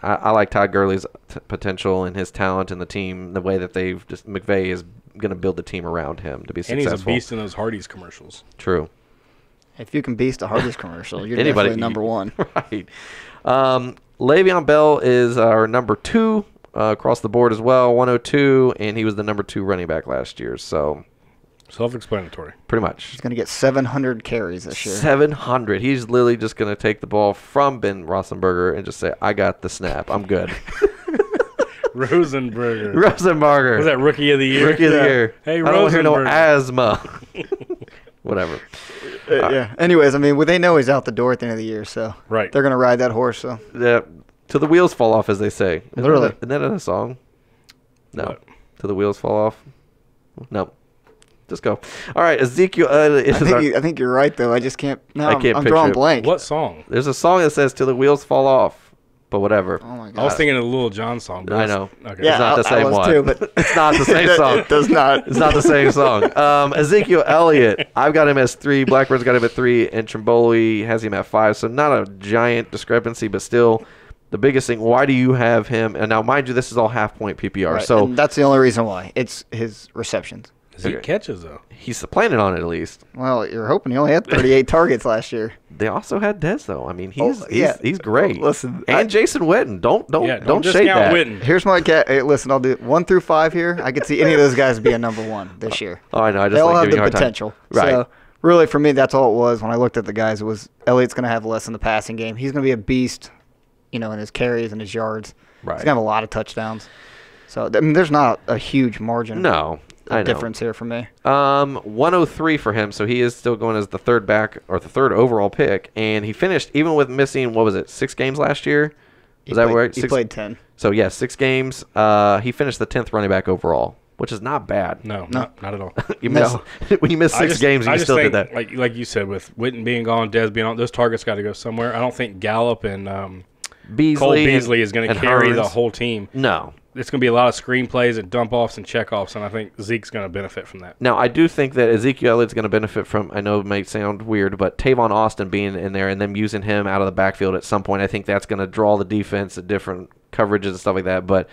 I like Todd Gurley's potential and his talent and the team, the way that McVay is going to build the team around him to be successful. And he's a beast in those Hardee's commercials. True. If you can beast a Hardee's commercial, you're definitely number 1. Right. Le'Veon Bell is our number 2 across the board as well, 102, and he was the number 2 running back last year. So self-explanatory. Pretty much. He's going to get 700 carries this year. 700. He's literally just going to take the ball from Ben Roethlisberger and just say, I got the snap. I'm good. Rosenberger. Was that Rookie of the Year? Rookie of the Year. Hey, I don't hear no asthma. Whatever. Yeah. Anyways, they know he's out the door at the end of the year, so they're going to ride that horse. So yeah, till the wheels fall off, as they say. Literally. Isn't that in a song? No. What? Till the wheels fall off? No. Just go. All right, Ezekiel. I think you're right, though. I just can't. No, I'm drawing blank. What song? There's a song that says "Till the wheels fall off," but whatever. Oh my God. I was thinking of the Lil Jon song. I know. Okay. Yeah, it's not the same one. Too, but it's not the same song. It does not. It's not the same song. Ezekiel Elliott. I've got him as 3. Blackbird's got him at 3, and Trimboli has him at 5. So not a giant discrepancy, but still. The biggest thing, why do you have him? And now, mind you, this is all half-point PPR. Right, so and that's the only reason why. It's his receptions. He catches, though. He's planning on it, at least. Well, you're hoping. He only had 38 targets last year. They also had Dez, though. He's great. Listen, and Jason Witten. Don't shade that. Witten. Here's my cat. Hey, listen, I'll do 1 through 5 here. I could see any of those guys being number 1 this year. Oh, I know. I just they all have giving the you potential. Right. So, really, for me, that's all it was when I looked at the guys. It was Elliott's going to have less in the passing game. He's going to be a beast, in his carries and his yards. Right. He's going to have a lot of touchdowns. So, there's not a huge margin. No. Difference here for me. 103 for him, so he is still going as the 3rd back or the 3rd overall pick, and he finished even with missing 6 games last year. Is that right? He played 10. So 6 games. He finished the 10th running back overall. which is not bad. No, not at all. When you miss 6 games, you still did that. Like you said, with Witten being gone, Dez being on, those targets got to go somewhere. I don't think Gallup and Cole Beasley is going to carry the whole team. No. It's going to be a lot of screen plays and dump-offs and check-offs, and I think Zeke's going to benefit from that. Now, I do think that Ezekiel Elliott's going to benefit from, I know it may sound weird, but Tavon Austin being in there and them using him out of the backfield at some point, I think that's going to draw the defense at different coverages and stuff like that. But,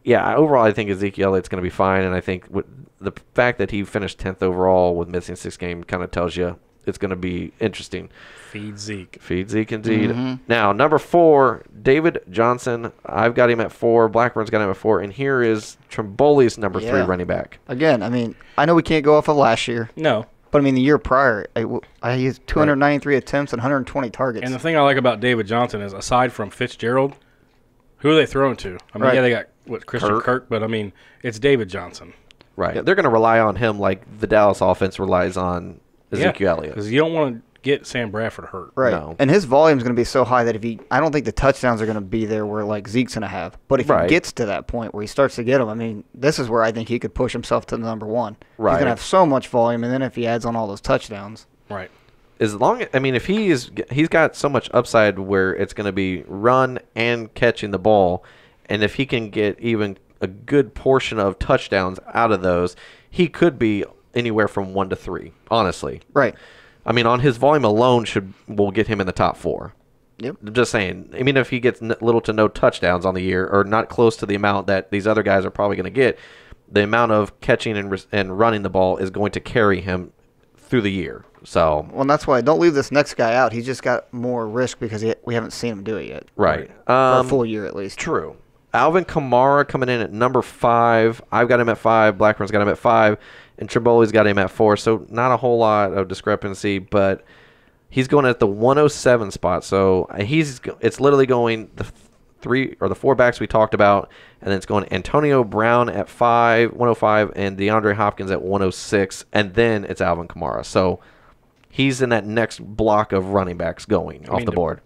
yeah, overall I think Ezekiel Elliott's going to be fine, and I think the fact that he finished 10th overall with missing 6 games kind of tells you it's going to be interesting. Feed Zeke. Feed Zeke, indeed. Mm-hmm. Now, number 4, David Johnson. I've got him at 4. Blackburn's got him at 4. And here is Trimboli's number 3 running back. Again, I mean, I know we can't go off of last year. No. But, I mean, the year prior, I used 293 attempts and 120 targets. And the thing I like about David Johnson is, aside from Fitzgerald, who are they throwing to? I mean, yeah, they got, Christian Kirk, but, I mean, it's David Johnson. Right. Yep. They're going to rely on him like the Dallas offense relies on Ezekiel Elliott. Because you don't want to get Sam Bradford hurt. Right. No. And his volume is going to be so high that I don't think the touchdowns are going to be there where like Zeke's going to have. But if he gets to that point where he starts to get them, I mean, this is where I think he could push himself to the number 1. Right. He's going to have so much volume, and then if he adds on all those touchdowns. Right. If he's got so much upside where it's going to be run and catching the ball, and if he can get even a good portion of touchdowns out of those, he could be anywhere from 1 to 3, honestly. Right. I mean, on his volume alone will get him in the top 4. Yep. I'm just saying. I mean, if he gets little to no touchdowns on the year, or not close to the amount that these other guys are probably going to get, the amount of catching and running the ball is going to carry him through the year. So. Well, that's why don't leave this next guy out. He's just got more risk because we haven't seen him do it yet. Right. For a full year at least. True. Alvin Kamara coming in at number 5. I've got him at 5. Blackburn's got him at 5. And Trimboli's got him at 4. So not a whole lot of discrepancy, but he's going at the 107 spot. So it's literally going the 3 or the 4 backs we talked about, and then it's going Antonio Brown at 105, and DeAndre Hopkins at 106, and then it's Alvin Kamara. So he's in that next block of running backs going off the board.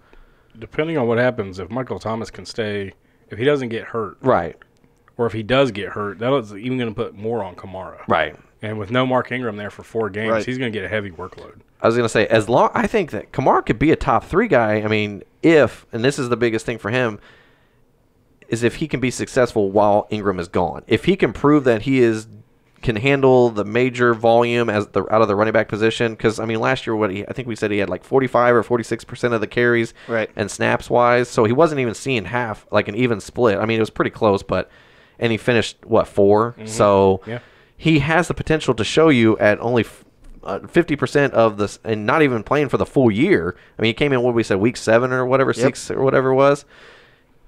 Depending on what happens, if Michael Thomas can stay, if he doesn't get hurt. Right. Or if he does get hurt, that's even going to put more on Kamara. Right. And with no Mark Ingram there for 4 games, he's going to get a heavy workload. I was going to say, I think that Kamara could be a top 3 guy. I mean, and this is the biggest thing for him, is if he can be successful while Ingram is gone. If he can prove that he can handle the major volume out of the running back position, because I mean last year I think we said he had like 45 or 46% of the carries and snaps wise, so he wasn't even seeing half, like an even split. I mean it was pretty close, and he finished 4, so he has the potential to show you at only 50% of this, and not even playing for the full year. I mean he came in what we said week 7 or whatever, 6 or whatever it was.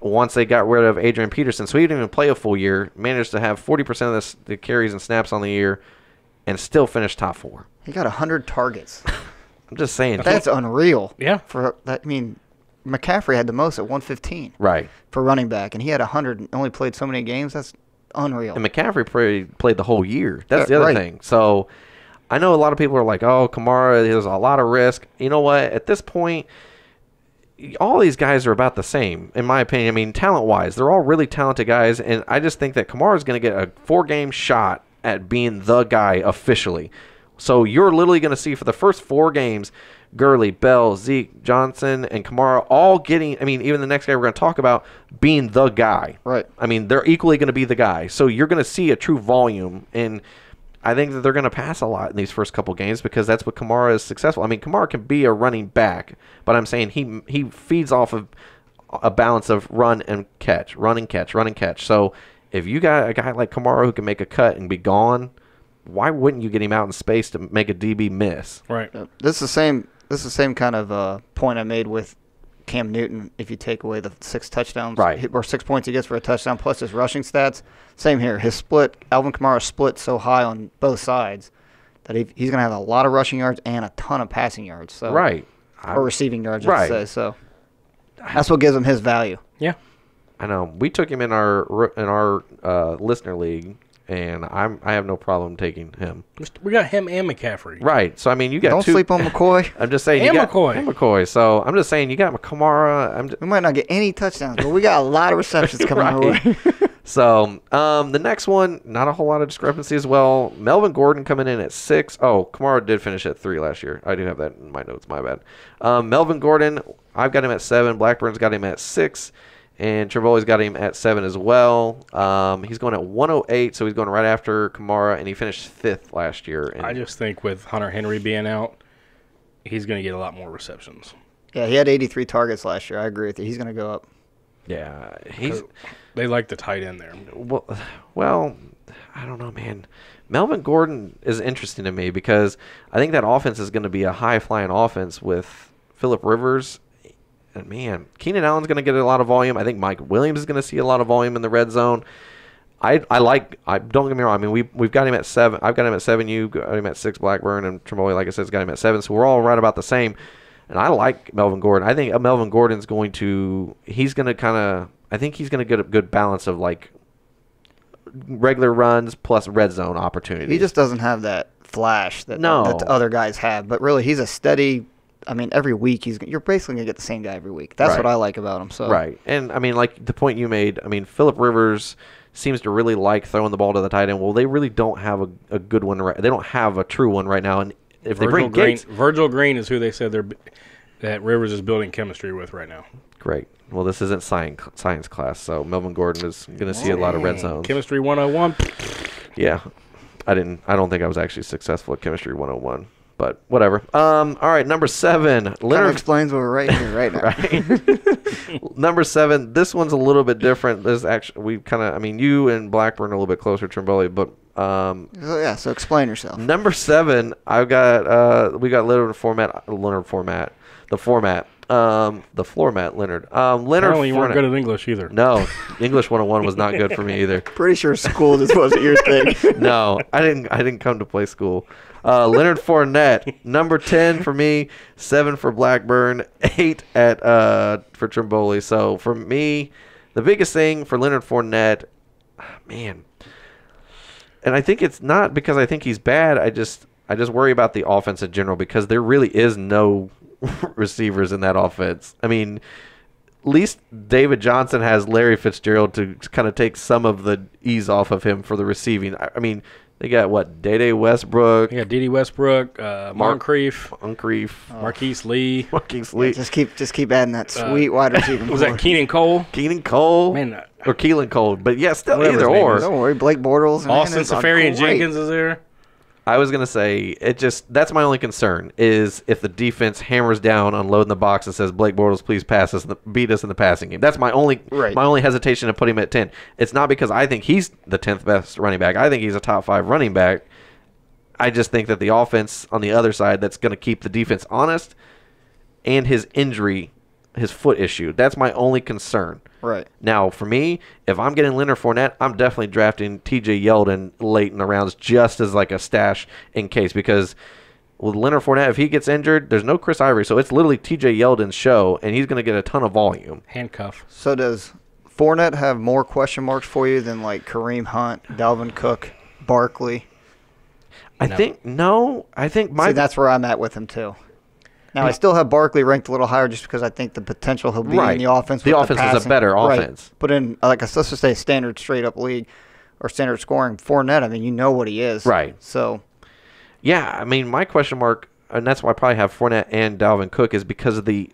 Once they got rid of Adrian Peterson, so he didn't even play a full year, managed to have 40% of the carries and snaps on the year, and still finished top 4. He got 100 targets. I'm just saying. That's unreal. Yeah. McCaffrey had the most at 115. Right. For running back, and he had 100 and only played so many games. That's unreal. And McCaffrey played the whole year. That's the other thing. So I know a lot of people are like, oh, Kamara, there's a lot of risk. You know what? At this point, all these guys are about the same, in my opinion. I mean, talent-wise, they're all really talented guys, and I just think that Kamara is going to get a 4-game shot at being the guy officially. So you're literally going to see for the first 4 games, Gurley, Bell, Zeke, Johnson, and Kamara all getting, I mean, even the next guy we're going to talk about being the guy. Right. I mean, they're equally going to be the guy. So you're going to see a true volume, and I think that they're going to pass a lot in these first couple games because that's what Kamara is successful. I mean, Kamara can be a running back, but I'm saying he feeds off of a balance of run and catch, run and catch, run and catch. So if you got a guy like Kamara who can make a cut and be gone, why wouldn't you get him out in space to make a DB miss? Right. This is the same kind of point I made with Cam Newton. If you take away the 6 touchdowns, or 6 points he gets for a touchdown plus his rushing stats, same here. His split, Alvin Kamara's split so high on both sides that he's going to have a lot of rushing yards and a ton of passing yards. So or receiving yards, I should say. So that's what gives him his value. Yeah, I know. We took him in our listener league, and I have no problem taking him. We got him and McCaffrey. Right. So I mean, you got Don't sleep on McCoy. I'm just saying and you got McCoy. So I'm just saying you got Kamara. We might not get any touchdowns, but we got a lot of receptions coming our way. So the next one, not a whole lot of discrepancy as well. Melvin Gordon coming in at 6. Oh, Kamara did finish at 3 last year. I do have that in my notes. My bad. Melvin Gordon, I've got him at 7. Blackburn's got him at 6. And Trevoli's got him at 7 as well. He's going at 108, so he's going right after Kamara, and he finished 5th last year. And I just think with Hunter Henry being out, he's going to get a lot more receptions. Yeah, he had 83 targets last year. I agree with you. He's going to go up. Yeah, they like the tight end there. Well, I don't know, man. Melvin Gordon is interesting to me because I think that offense is going to be a high-flying offense with Phillip Rivers. And, man, Keenan Allen's going to get a lot of volume. I think Mike Williams is going to see a lot of volume in the red zone. I don't get me wrong. I mean, we've got him at 7. I've got him at 7. You got him at 6, Blackburn. And Tremoli, like I said, has got him at 7. So we're all right about the same. And I like Melvin Gordon. I think Melvin Gordon's I think he's going to get a good balance of, like, regular runs plus red zone opportunities. He just doesn't have that flash that the other guys have. But really, he's a steady. I mean, every week you're basically gonna get the same guy every week. That's what I like about him. So right, and I mean, like the point you made. I mean, Phillip Rivers seems to really like throwing the ball to the tight end. Well, they really don't have a good one. They don't have a true one right now. And if they bring Gates, Virgil Green is who they said that Rivers is building chemistry with right now. Great. Well, this isn't science class, so Melvin Gordon is going to see a lot of red zones. Chemistry 101. Yeah, I don't think I was actually successful at Chemistry 101. But whatever. All right, number 7. Leonard kind of explains what we're right here right now. Right. Number 7. This one's a little bit different. There's actually you and Blackburn are a little bit closer to Trimboli, but so explain yourself. Number 7, we got Leonard Fournette. The floor mat, Leonard. Leonard. Apparently you weren't good at English either. No, English 101 was not good for me either. Pretty sure school just wasn't your thing. No, I didn't come to play school. Leonard Fournette, number 10 for me, 7 for Blackburn, 8 for Trimboli. So for me, the biggest thing for Leonard Fournette, man, and I think it's not because I think he's bad. I just worry about the offense in general because there really is no receivers in that offense. I mean, at least David Johnson has Larry Fitzgerald to kind of take some of the ease off of him for the receiving. I mean, they got Dede Westbrook. Yeah, Dede Westbrook, Moncrief, Marquise Lee. Yeah, just keep adding that sweet wide receiver. Was that Keenan Cole? Keenan Cole, man, or Keelan Cole, but yeah, still either or. Don't worry, Blake Bortles, Austin Safarian-Jenkins is there. I was gonna say that's my only concern is if the defense hammers down, unloading the box and says Blake Bortles, please beat us in the passing game. That's my only hesitation to put him at 10. It's not because I think he's the 10th best running back. I think he's a top 5 running back. I just think that the offense on the other side that's gonna keep the defense honest, and his injury, his foot issue. That's my only concern. Right. Now, for me, if I'm getting Leonard Fournette, I'm definitely drafting T.J. Yeldon late in the rounds just as like a stash in case. Because with Leonard Fournette, if he gets injured, there's no Chris Ivory. So it's literally T.J. Yeldon's show, and he's going to get a ton of volume. Handcuff. So does Fournette have more question marks for you than like Kareem Hunt, Dalvin Cook, Barkley? I think that's where I'm at with him too. Now, I still have Barkley ranked a little higher just because I think the potential he'll be in the offense. The offense is a better offense. But in, let's just say a standard straight-up league or standard scoring, Fournette, I mean, you know what he is. Right. So. Yeah, I mean, my question mark, and that's why I probably have Fournette and Dalvin Cook, is because of the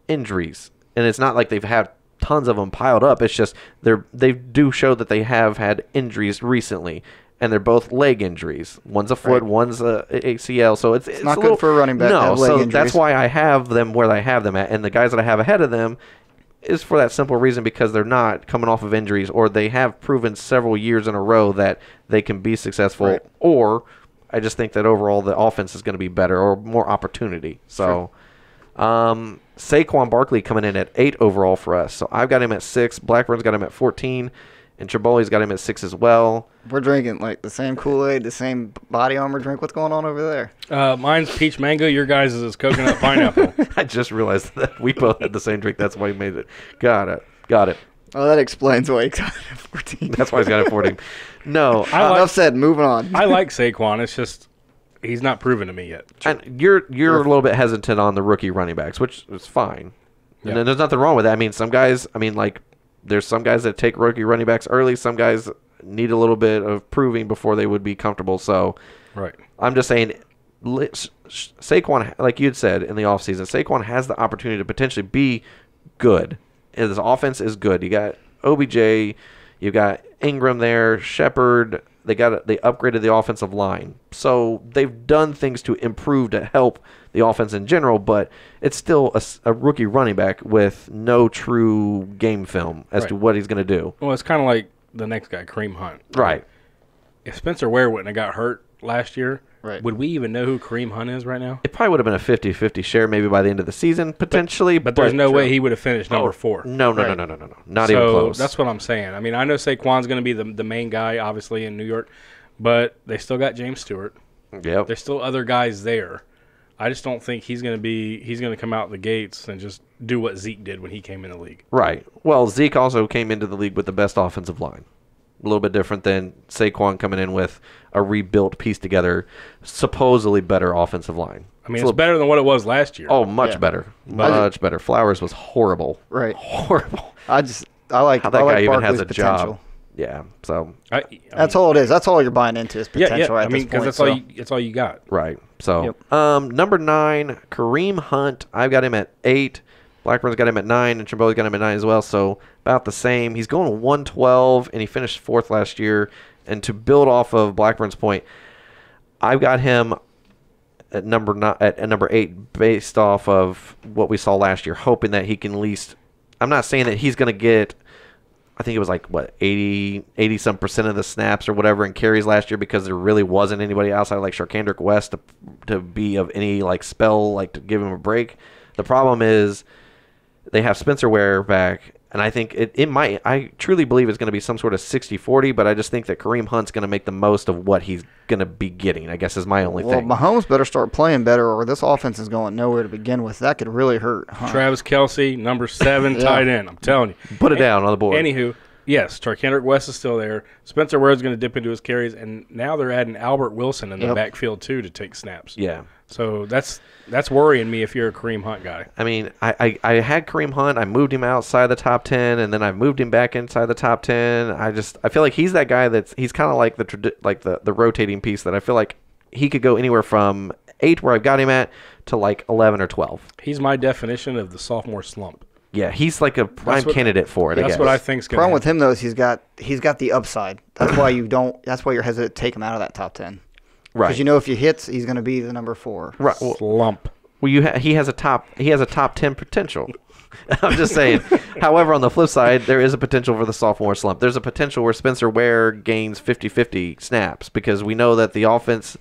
injuries. And it's not like they've had tons of them piled up. It's just they do show that they have had injuries recently. And they're both leg injuries. One's a foot, one's a ACL. So it's not good for a running back. No, so injuries. That's why I have them where I have them at. And the guys that I have ahead of them is for that simple reason because they're not coming off of injuries, or they have proven several years in a row that they can be successful. Right. Or I just think that overall the offense is going to be better or more opportunity. So Saquon Barkley coming in at 8 overall for us. So I've got him at 6. Blackburn's got him at 14. And Triboli's got him at 6 as well. We're drinking like the same Kool-Aid, the same body armor drink. What's going on over there? Mine's peach mango. Your guys' is coconut pineapple. I just realized that we both had the same drink. That's why he made it. Got it. Oh, that explains why he got it at 14. That's why he's got it at 14. No. Enough said. Moving on. I like Saquon. It's just he's not proven to me yet. And you're a little bit hesitant on the rookie running backs, which is fine. Yeah. And there's nothing wrong with that. I mean, some guys, There's some guys that take rookie running backs early. Some guys need a little bit of proving before they would be comfortable. So right. I'm just saying, Saquon, like you had said in the offseason, Saquon has the opportunity to potentially be good. His offense is good. You got OBJ, you got Ingram there, Shepard. They upgraded the offensive line. So they've done things to improve to help the offense in general, but it's still a rookie running back with no true game film as to what he's going to do. Well, it's kind of like the next guy, Kareem Hunt. Right. If Spencer Ware wouldn't have got hurt last year, right, would we even know who Kareem Hunt is right now? It probably would have been a 50-50 share maybe by the end of the season, potentially. But there's no way he would have finished number 4. No. Not even close. That's what I'm saying. I mean, I know Saquon's going to be the main guy, obviously, in New York, but they still got James Stewart. Yep. There's still other guys there. I just don't think he's going to come out the gates and just do what Zeke did when he came in the league. Right. Well, Zeke also came into the league with the best offensive line. A little bit different than Saquon coming in with a rebuilt, piece together, supposedly better offensive line. I mean, it's better than what it was last year. Oh, much better. Much better. Flowers was horrible. Right. Horrible. I like how that guy even has a potential. job. Yeah, so that's all it is. That's all you're buying into is potential. I mean, because that's all you got. Right. So, number 9, Kareem Hunt. I've got him at 8. Blackburn's got him at 9, and Trimbo's got him at 9 as well. So about the same. He's going 112, and he finished 4th last year. And to build off of Blackburn's point, I've got him at number 8 based off of what we saw last year, hoping that he can at least. I'm not saying that he's going to get. I think it was like, 80-some% of the snaps or whatever in carries last year because there really wasn't anybody outside like Sharkandrick West to be of any like spell, like to give him a break. The problem is they have Spencer Ware back, and I think I truly believe it's going to be some sort of 60-40, but I just think that Kareem Hunt's going to make the most of what he's going to be getting, I guess is my only thing. Well, Mahomes better start playing better or this offense is going nowhere to begin with. That could really hurt. Travis Kelce, number 7 tight end. I'm telling you. Put it down on the board. Anywho, yes, Charkandrick West is still there. Spencer Ware is going to dip into his carries, and now they're adding Albert Wilson in the backfield too to take snaps. Yeah. So that's worrying me if you're a Kareem Hunt guy. I mean, I had Kareem Hunt. I moved him outside the top 10, and then I moved him back inside the top 10. I feel like he's that guy he's kind of like the rotating piece that I feel like he could go anywhere from 8 where I've got him at to like 11 or 12. He's my definition of the sophomore slump. Yeah, he's like a prime candidate for it. That's what I think's going to problem with him though is he's got the upside. That's why you're hesitant to take him out of that top 10. Right. Because if he hits, he's going to be the number 4. Right. Well, slump. Well, he has a top 10 potential. I'm just saying. However, on the flip side, there is a potential for the sophomore slump. There's a potential where Spencer Ware gains 50-50 snaps because we know that the offense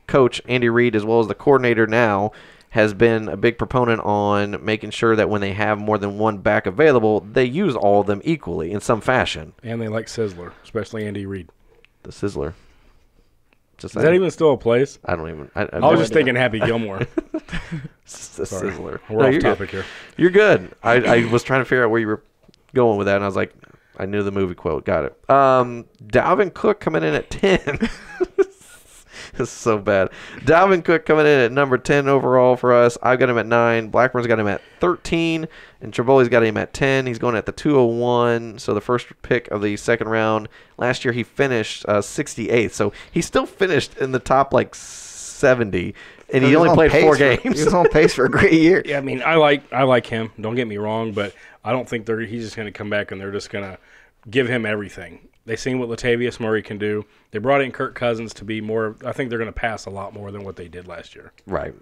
coach, Andy Reid, as well as the coordinator now, has been a big proponent on making sure that when they have more than one back available, they use all of them equally in some fashion. And they like Sizzler, especially Andy Reid. The Sizzler. Is that even still a place? I don't even. I was just thinking Happy Gilmore. The Sizzler. We're off topic here. You're good. I was trying to figure out where you were going with that, and I was like, I knew the movie quote. Got it. Dalvin Cook coming in at 10. This is so bad. Dalvin Cook coming in at number 10 overall for us. I've got him at 9. Blackburn's got him at 13. And Triboli's got him at 10. He's going at the 201. So the first pick of the second round. Last year he finished 68th. So he still finished in the top like 70. And he only played 4 games. He was on pace for a great year. Yeah, I mean, I like him. Don't get me wrong. But I don't think he's just going to come back and they're just going to give him everything. They've seen what Latavius Murray can do. They brought in Kirk Cousins to be more – I think they're going to pass a lot more than what they did last year. Right.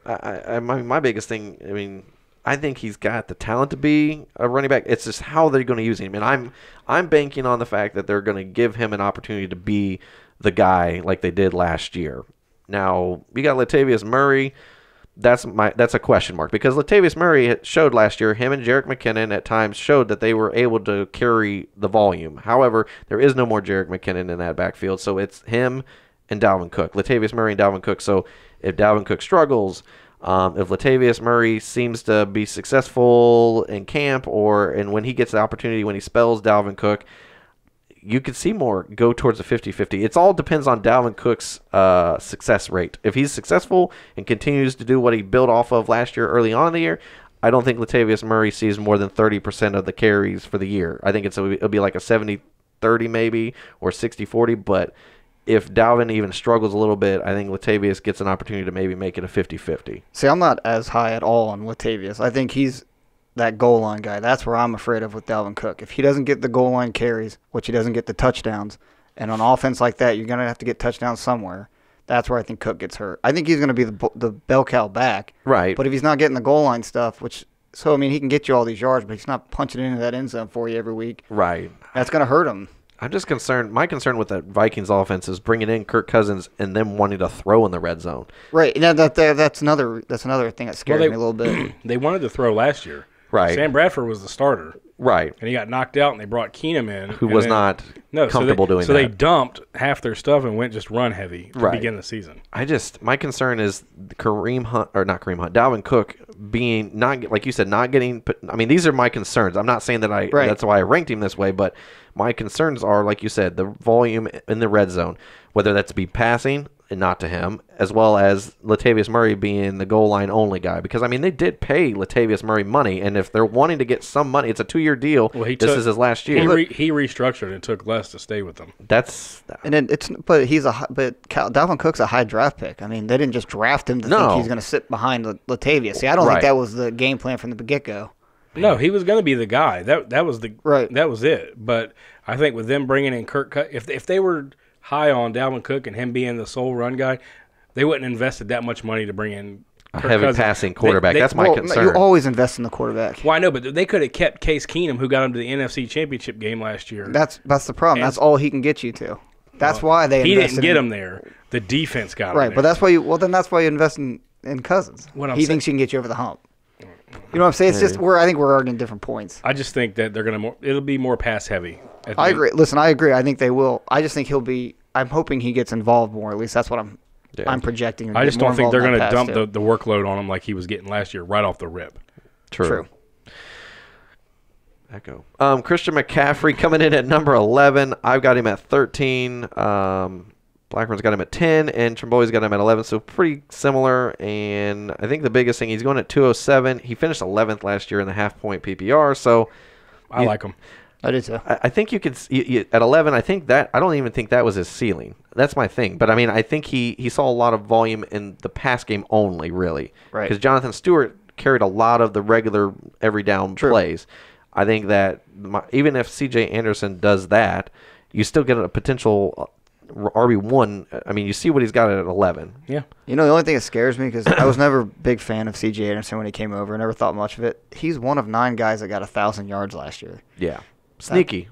My biggest thing, I mean, I think he's got the talent to be a running back. It's just how they're going to use him. And I'm banking on the fact that they're going to give him an opportunity to be the guy like they did last year. Now, you got Latavius Murray. That's a question mark because Latavius Murray showed last year, him and Jerick McKinnon at times showed that they were able to carry the volume. However, there is no more Jerick McKinnon in that backfield, so it's him and Dalvin Cook. Latavius Murray and Dalvin Cook. So if Dalvin Cook struggles, if Latavius Murray seems to be successful in camp and when he gets the opportunity, when he spells Dalvin Cook, you could see more go towards the 50-50. It all depends on Dalvin Cook's success rate. If he's successful and continues to do what he built off of last year early on in the year, I don't think Latavius Murray sees more than 30% of the carries for the year. I think it'll be like a 70-30 maybe, or 60-40, but if Dalvin even struggles a little bit, I think Latavius gets an opportunity to maybe make it a 50-50. See, I'm not as high at all on Latavius. I think he's that goal line guy. That's where I'm afraid of with Dalvin Cook. If he doesn't get the goal line carries, which he doesn't get the touchdowns, and on offense like that, you're going to have to get touchdowns somewhere. That's where I think Cook gets hurt. I think he's going to be the bell cow back. Right. But if he's not getting the goal line stuff, I mean, he can get you all these yards, but he's not punching into that end zone for you every week. Right. That's going to hurt him. I'm just concerned. My concern with that Vikings offense is bringing in Kirk Cousins and them wanting to throw in the red zone. Right. That's another thing that scares me a little bit. They wanted to throw last year. Right. Sam Bradford was the starter. Right. And he got knocked out, and they brought Keenum in. Who was not comfortable doing that. So they dumped half their stuff and went just run heavy to begin the season. My concern is Dalvin Cook being not, like you said, not getting, I mean, these are my concerns. I'm not saying that that's why I ranked him this way, but my concerns are, like you said, the volume in the red zone, whether that's be passing and not to him, as well as Latavius Murray being the goal line only guy. Because, I mean, they did pay Latavius Murray money, and if they're wanting to get some money, it's a 2-year deal. Well, this is his last year. He restructured and took less to stay with them. Dalvin Cook's a high draft pick. I mean, they didn't just draft him to think he's going to sit behind Latavius. See, I don't think that was the game plan from the get-go. No, he was going to be the guy. That was that was it. But I think with them bringing in Kirk, if they were high on Dalvin Cook and him being the sole run guy, they wouldn't have invested that much money to bring in a heavy passing quarterback. That's my concern. You always invest in the quarterback. Well, I know, but they could have kept Case Keenum, who got him to the NFC Championship game last year. That's the problem. That's all he can get you to. That's why they invested. He didn't get him there. The defense got him there. Right, but that's why you invest in Cousins. He thinks he can get you over the hump. You know what I'm saying? It's just I think we're arguing different points. I just think that it'll be more pass heavy. I agree. Listen, I agree. I think they will. I just think I'm hoping he gets involved more. At least that's what I'm projecting. I just don't think they're going to dump the workload on him like he was getting last year right off the rip. True. Echo. Christian McCaffrey coming in at number 11. I've got him at 13. Blackburn's got him at 10, and Tromboy's got him at 11, so pretty similar. And I think the biggest thing, he's going at 207. He finished 11th last year in the half-point PPR, so I like him. I do too. I think you could at 11. I don't even think that was his ceiling. That's my thing. But I mean, I think he saw a lot of volume in the pass game only, really. Right. Because Jonathan Stewart carried a lot of the regular every down plays. I think that even if C.J. Anderson does that, you still get a potential RB1. I mean, you see what he's got at 11. Yeah. You know, the only thing that scares me, because I was never a big fan of C.J. Anderson when he came over. I never thought much of it. He's one of 9 guys that got 1,000 yards last year. Yeah. Sneaky.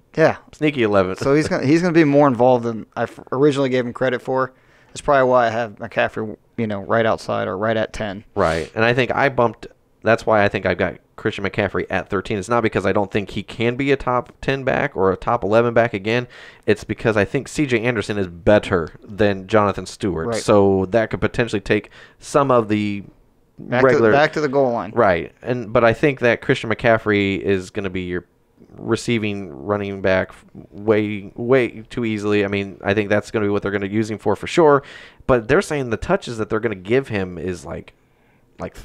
Sneaky 11. So he's gonna be more involved than I originally gave him credit for. That's probably why I have McCaffrey, right outside or right at 10. Right. And I think that's why I think I've got Christian McCaffrey at 13. It's not because I don't think he can be a top 10 back or a top 11 back again. It's because I think C.J. Anderson is better than Jonathan Stewart. Right. So that could potentially take some of the back to the goal line. Right. But I think that Christian McCaffrey is going to be your receiving running back way too easily. I mean, I think that's going to be what they're going to use him for sure. But they're saying the touches that they're going to give him is like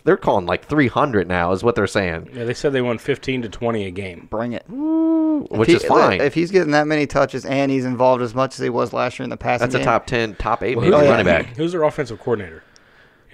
they're calling 300 now is what they're saying. Yeah, they said they won 15 to 20 a game. Bring it. Which is fine. If he's getting that many touches and he's involved as much as he was last year in the passing game. That's a top 10, top 8 running back. Who's their offensive coordinator?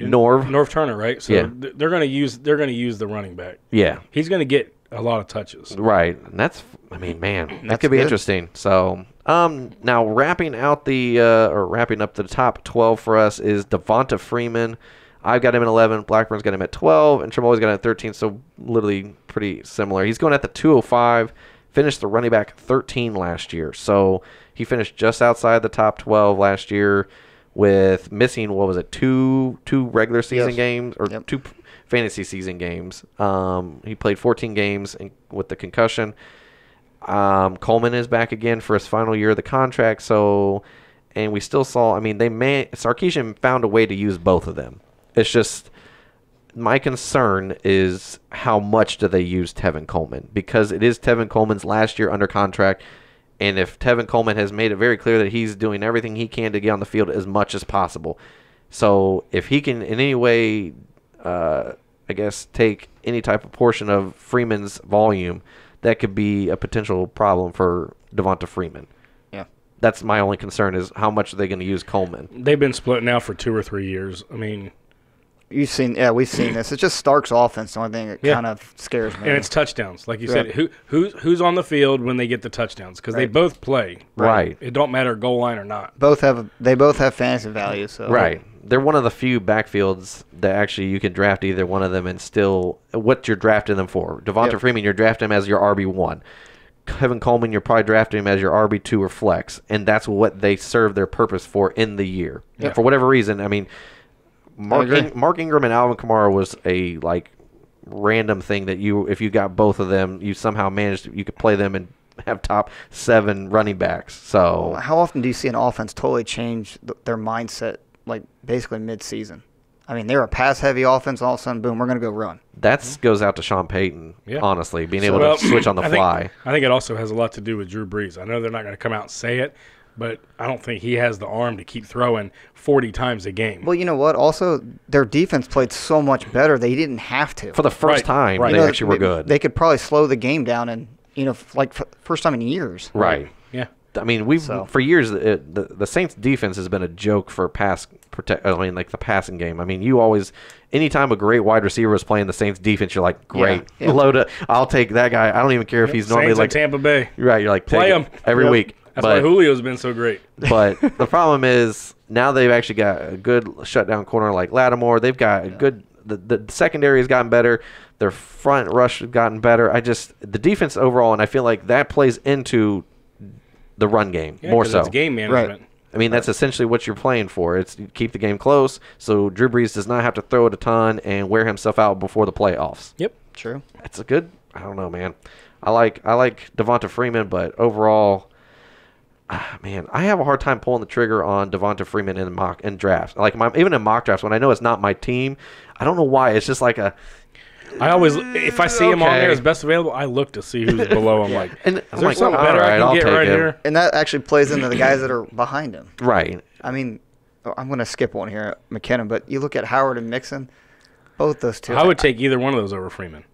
Norv Turner, right? So they're going to use the running back. Yeah. He's going to get a lot of touches. Right. And that could be interesting. So, now wrapping up the top 12 for us is Devonta Freeman. I've got him at 11. Blackburn's got him at 12, and Tremolli's got him at 13. So literally pretty similar. He's going at the 205. Finished the running back 13 last year. So he finished just outside the top 12 last year with missing, two regular season games or 2 fantasy season games. He played 14 games with the concussion. Coleman is back again for his final year of the contract. So, and we still saw, Sarkisian found a way to use both of them. It's just my concern is how much do they use Tevin Coleman, because it is Tevin Coleman's last year under contract, and if Tevin Coleman has made it very clear that he's doing everything he can to get on the field as much as possible. So if he can in any way I guess, take any type of portion of Freeman's volume, that could be a potential problem for Devonta Freeman. Yeah. That's my only concern is how much are they going to use Coleman. They've been split now for 2 or 3 years. I mean, we've seen this. It's just Stark's offense. The only thing that kind of scares me. And it's touchdowns, like you said. Who's on the field when they get the touchdowns? Because they both play. Right. It don't matter goal line or not. They both have fantasy value. So right. They're one of the few backfields that actually you can draft either one of them and still what you're drafting them for. Devonta Freeman, you're drafting him as your RB1. Kevin Coleman, you're probably drafting him as your RB2 or flex, and that's what they serve their purpose for in the year. Yeah. For whatever reason, I mean, Mark Ingram and Alvin Kamara was a random thing that if you got both of them, you somehow you could play them and have top 7 running backs. So how often do you see an offense totally change their mindset? Basically mid-season. I mean, they're a pass-heavy offense. All of a sudden, boom, we're going to go run. That goes out to Sean Payton, honestly, being able to switch on the fly. I think it also has a lot to do with Drew Brees. I know they're not going to come out and say it, but I don't think he has the arm to keep throwing 40 times a game. Well, you know what? Also, their defense played so much better, they didn't have to. For the first time, they actually were good. They could probably slow the game down, and first time in years. Right. Yeah. I mean, for years the Saints defense has been a joke for the passing game. I mean, anytime a great wide receiver was playing the Saints defense, you're like, great, I'll take that guy. I don't even care if he's normally Saints Tampa Bay. Right, you're like, play him every week. That's why Julio's been so great. But the problem is now they've actually got a good shutdown corner like Lattimore. They've got a good. The secondary has gotten better. Their front rush has gotten better. The defense overall, and I feel like that plays into the run game more so. It's game management. Right. I mean, that's essentially what you're playing for. It's keep the game close so Drew Brees does not have to throw it a ton and wear himself out before the playoffs. Yep. True. It's a good, I don't know, man. I like Devonta Freeman, but overall, man, I have a hard time pulling the trigger on Devonta Freeman in drafts. Even in mock drafts, when I know it's not my team, I don't know why. It's just like I always, if I see him on there as best available, I look to see who's below him. Is there something better I can get right here? And that actually plays into the guys that are behind him. Right. I mean, I'm going to skip one here, McKinnon, but you look at Howard and Mixon, both those two. I would take either one of those over Freeman.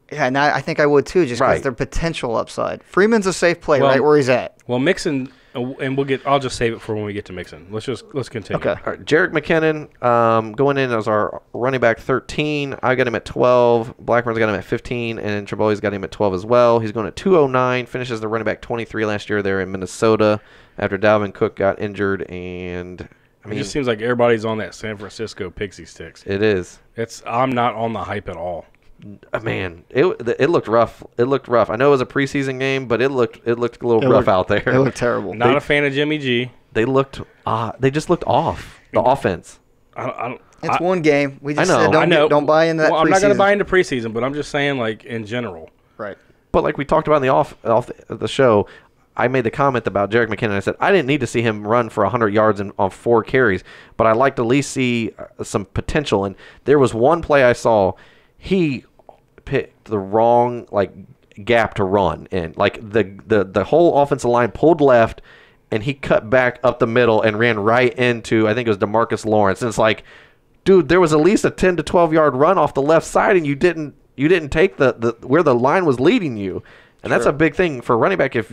Yeah, and I think I would too, just because their potential upside. Freeman's a safe play right where he's at. Well, Mixon, and I'll just save it for when we get to Mixon. Let's continue. Okay. All right, Jerick McKinnon going in as our running back 13. I got him at 12. Blackburn's got him at 15, and Trebole's got him at 12 as well. He's going at 209. Finishes the running back 23 last year there in Minnesota after Dalvin Cook got injured, and it just seems like everybody's on that San Francisco pixie sticks. It is. I'm not on the hype at all. Man, it looked rough. It looked rough. I know it was a preseason game, but it looked a little rough out there. It looked terrible. Not a fan of Jimmy G. They just looked off. The offense. It's one game. We just said don't buy into that. Well, I'm not going to buy into preseason, but I'm just saying in general. Right. But like we talked about in off the show, I made the comment about Jerick McKinnon. I said I didn't need to see him run for 100 yards on 4 carries, but I'd like to at least see some potential. And there was one play I saw. He picked the wrong gap to run in. The whole offensive line pulled left, and he cut back up the middle and ran right into, I think it was DeMarcus Lawrence. And it's like, dude, there was at least a 10 to 12 yard run off the left side, and you didn't take the where the line was leading you. And that's a big thing for running back. If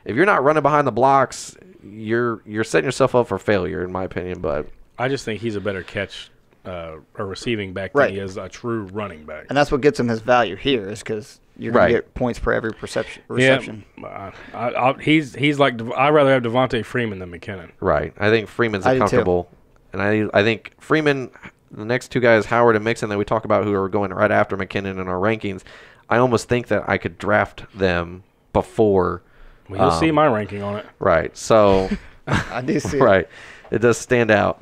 you're not running behind the blocks, you're setting yourself up for failure, in my opinion. But I just think he's a better catch a receiving back than he is a true running back. And that's what gets him his value here, is because you're going to get points per every reception. Yeah, he's like, I'd rather have Devonta Freeman than McKinnon. Right. I think Freeman's comfortable. And I think Freeman, the next two guys, Howard and Mixon, that we talk about who are going right after McKinnon in our rankings, I almost think that I could draft them before. Well, you'll see my ranking on it. Right. So I do see right. It does stand out.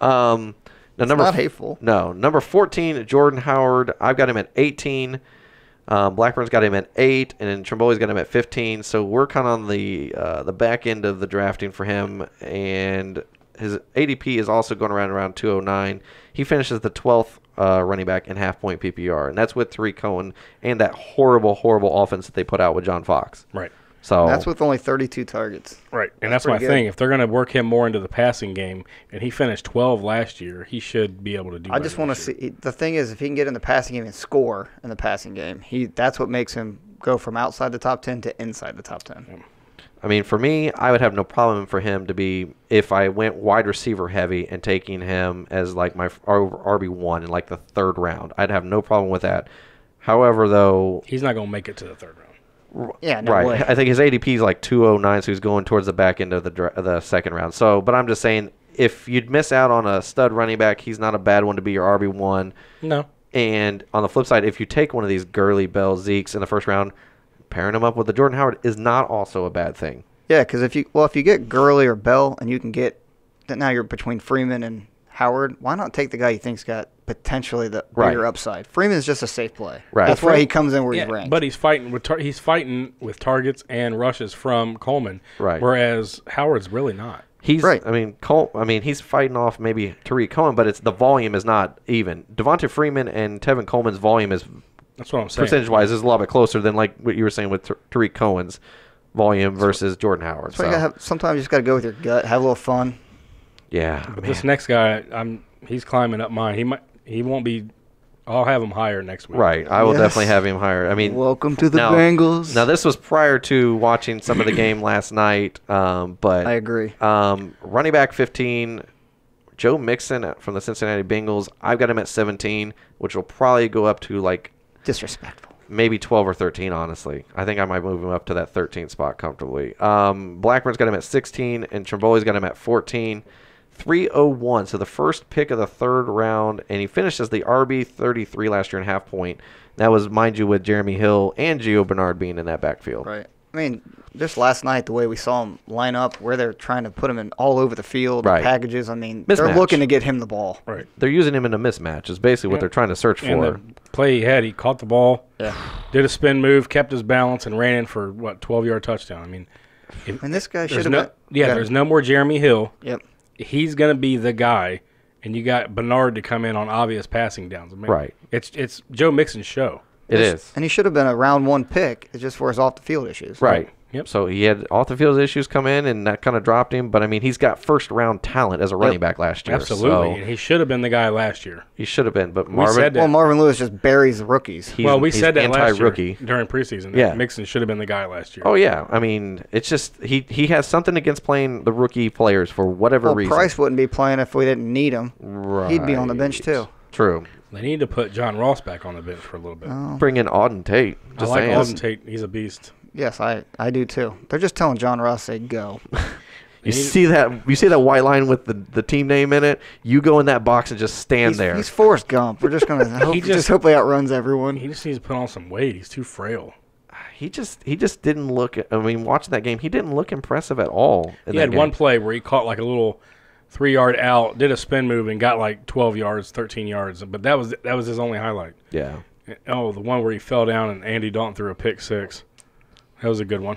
It's not hateful. No. Number 14, Jordan Howard. I've got him at 18. Blackburn's got him at 8, and then Tremblay's got him at 15. So we're kind of on the back end of the drafting for him, and his ADP is also going around 209. He finishes the 12th running back in half-point PPR, and that's with Tariq Cohen and that horrible, horrible offense that they put out with John Fox. Right. So that's with only 32 targets. Right, and that's my thing. If they're going to work him more into the passing game, and he finished 12 last year, he should be able to do. I just want to see. The thing is, if he can get in the passing game and score in the passing game, that's what makes him go from outside the top 10 to inside the top 10. Yeah. I mean, for me, I would have no problem for him to be, if I went wide receiver heavy and taking him as like my RB1 in like the 3rd round. I'd have no problem with that. However, though, he's not going to make it to the 3rd round. Yeah, no way. I think his ADP is like 209, so he's going towards the back end of the 2nd round. So, but I'm just saying, if you'd miss out on a stud running back, he's not a bad one to be your RB1. No. And on the flip side, if you take one of these Gurley, Bell, Zekes in the 1st round, pairing him up with the Jordan Howard is not also a bad thing. Yeah, because if you get Gurley or Bell and you can get now you're between Freeman and Howard, why not take the guy you think's got potentially the bigger upside? Freeman's just a safe play. Right. That's why he comes in where he's ranked. But he's fighting with targets and rushes from Coleman. Right. Whereas Howard's really not. He's right. I mean, he's fighting off maybe Tariq Cohen, but the volume is not even. Devonta Freeman and Tevin Coleman's volume is. That's what I'm saying. Percentage-wise, is a little bit closer than like what you were saying with Tariq Cohen's volume versus Jordan Howard. So. Sometimes you just got to go with your gut, have a little fun. Yeah, but this next guy, he's climbing up mine. He won't be. I'll have him higher next week. Right, I will definitely have him higher. I mean, welcome to the Bengals. Now this was prior to watching some of the game last night, but I agree. Running back 15, Joe Mixon from the Cincinnati Bengals. I've got him at 17, which will probably go up to like disrespectful. Maybe 12 or 13, honestly. I think I might move him up to that 13th spot comfortably. Blackburn's got him at 16, and Trimboli's got him at 14. 301, so the first pick of the 3rd round, and he finished as the RB 33 last year in half point. That was, mind you, with Jeremy Hill and Gio Bernard being in that backfield. Right. I mean, just last night, the way we saw him line up, where they're trying to put him in all over the field, packages. I mean, they're looking to get him the ball. Right. They're using him in a mismatch is basically what they're trying to search and for. The play he had, he caught the ball, did a spin move, kept his balance, and ran in for, 12-yard touchdown. I mean, and this guy should have been. Yeah, there's no more Jeremy Hill. Yep. He's going to be the guy, and you got Bernard to come in on obvious passing downs. I mean, right. It's Joe Mixon's show. It is. And he should have been a round 1 pick. It's just for his off-the-field issues. Right. Yep. So he had off-the-field issues come in, and that kind of dropped him. But, I mean, he's got first-round talent as a running back last year. Absolutely. So and he should have been the guy last year. He should have been. But Marvin Lewis just buries the rookies. We said that last year during preseason. Yeah. Mixon should have been the guy last year. Oh, yeah. I mean, it's just he has something against playing the rookie players for whatever reason. Price wouldn't be playing if we didn't need him. Right. He'd be on the bench, too. True. They need to put John Ross back on the bench for a little bit. Bring in Auden Tate. I like Auden Tate. He's a beast. Yes, I do too. They're just telling John Ross to go. You see that white line with the team name in it? You go in that box and just stand there. He's Forrest Gump. We're just going to hope he outruns everyone. He just needs to put on some weight. He's too frail. He just didn't look. I mean, watching that game, he didn't look impressive at all. He had one play where he caught like a little 3-yard out, did a spin move, and got like 12 yards, 13 yards. But that was his only highlight. Yeah. Oh, the one where he fell down and Andy Dalton threw a pick 6. That was a good one.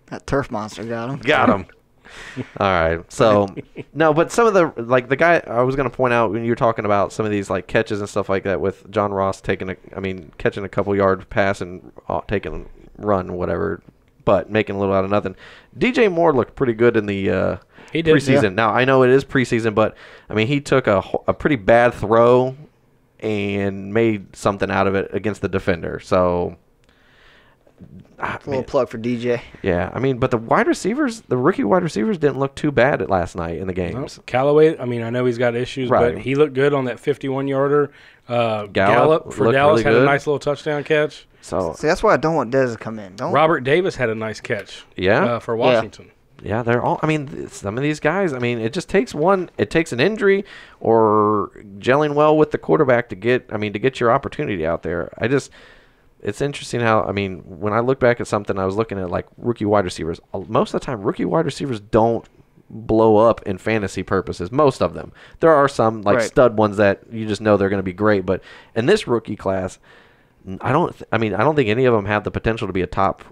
That turf monster got him. Got him. All right. So, no, but some of the guy I was going to point out when you were talking about some of these like catches and stuff like that with John Ross catching a couple yard pass and taking a run, whatever, but making a little out of nothing. DJ Moore looked pretty good in the preseason. Yeah. Now, I know it is preseason, but I mean, he took a pretty bad throw and made something out of it against the defender. So, a little plug for DJ. Yeah, I mean, but the rookie wide receivers didn't look too bad at last night in the games. No, Callaway, I mean, I know he's got issues, but he looked good on that 51-yarder. Gallup for Dallas had a nice little touchdown catch. So see, that's why I don't want Dez to come in. Robert Davis had a nice catch. Yeah, for Washington. Yeah, they're all. I mean, some of these guys. I mean, it just takes one. It takes an injury or gelling well with the quarterback to get your opportunity out there. It's interesting how, I mean, when I look back at something, I was looking at, like, rookie wide receivers. Most of the time, rookie wide receivers don't blow up in fantasy purposes. Most of them. There are some, like, stud ones that you just know they're going to be great. But in this rookie class, I don't think any of them have the potential to be a top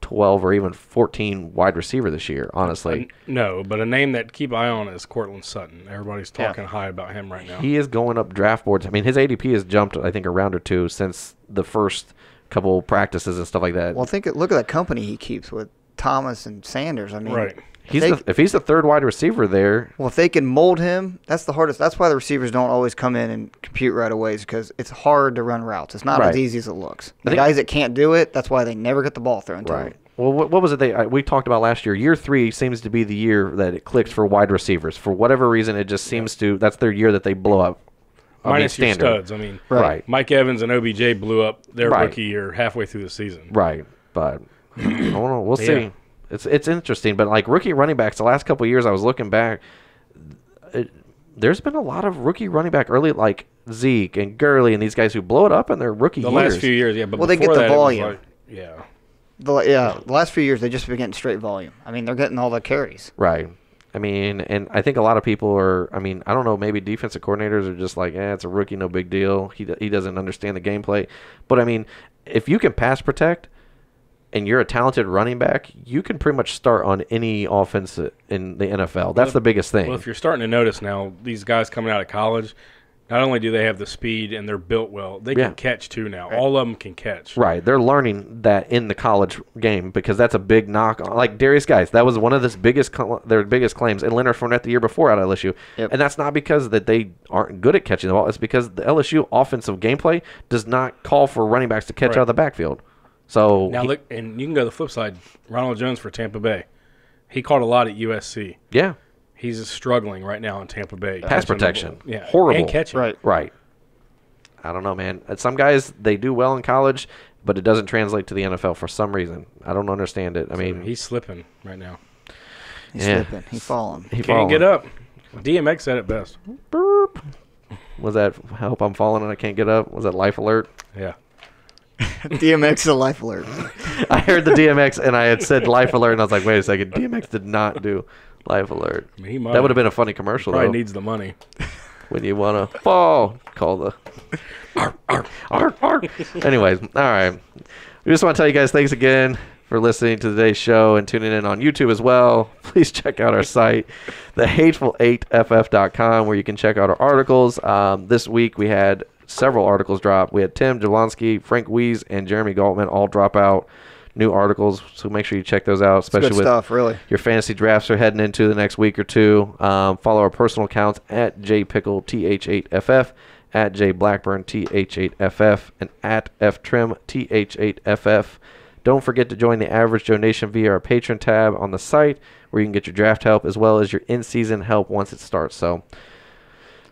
12 or even 14 wide receiver this year, honestly. No, but a name that keep eye on is Cortland Sutton. Everybody's talking high about him right now. He is going up draft boards. I mean, his ADP has jumped, I think, a round or two since the first couple practices and stuff like that. Well, look at that company he keeps with Thomas and Sanders. I mean, right. If he's the third wide receiver there. Well, if they can mold him, that's the hardest. That's why the receivers don't always come in and compute right away, because it's hard to run routes. It's not as easy as it looks. The guys that can't do it, that's why they never get the ball thrown to them. Well, what was it we talked about last year? Year 3 seems to be the year that it clicked for wide receivers. For whatever reason, it just seems to – that's their year that they blow up. Minus your studs. I mean, Mike Evans and OBJ blew up their rookie year halfway through the season. Right, but I don't know. We'll see. It's interesting, but like rookie running backs, the last couple of years I was looking back, there's been a lot of rookie running back early, like Zeke and Gurley and these guys who blow it up in their rookie years. The last few years, but they get the volume. The last few years they just been getting straight volume. I mean, they're getting all the carries. Right. I mean, and I think a lot of people are. I mean, I don't know. Maybe defensive coordinators are just like, it's a rookie, no big deal. He doesn't understand the gameplay. But I mean, if you can pass protect, and you're a talented running back, you can pretty much start on any offense in the NFL. That's the biggest thing. Well, if you're starting to notice now, these guys coming out of college, not only do they have the speed and they're built well, they can catch too now. Right. All of them can catch. Right. They're learning that in the college game because that's a big knock on. Like Darius Guice, that was one of their biggest claims. And Leonard Fournette the year before out of LSU. Yep. And that's not because that they aren't good at catching the ball. It's because the LSU offensive gameplay does not call for running backs to catch out of the backfield. So now look, and you can go to the flip side. Ronald Jones for Tampa Bay, he caught a lot at USC. Yeah, he's struggling right now in Tampa Bay. Pass protection, horrible. And catching, right. I don't know, man. Some guys they do well in college, but it doesn't translate to the NFL for some reason. I don't understand it. I mean, he's slipping right now. He's slipping. He's falling. He can't get up. DMX said it best. Burp. Was that help? I'm falling and I can't get up. Was that life alert? Yeah. DMX is a life alert. I heard the DMX and I had said life alert and I was like, wait a second, DMX did not do life alert. I mean, he might. That would have been a funny commercial. Probably though. Needs the money. When you want to fall, call the Anyways, all right. We just want to tell you guys thanks again for listening to today's show and tuning in on YouTube as well. Please check out our site, thehateful8ff.com, where you can check out our articles. This week we had several articles drop. We had Tim Jablonski, Frank Weiss, and Jeremy Galtman all drop out new articles, so make sure you check those out, especially with stuff, really. Your fantasy drafts are heading into the next week or two. Follow our personal accounts at jpickleTH8FF, at jblackburnTH8FF, and at ftrimTH8FF. Don't forget to join the Average Joe Nation via our Patreon tab on the site, where you can get your draft help as well as your in-season help once it starts. So,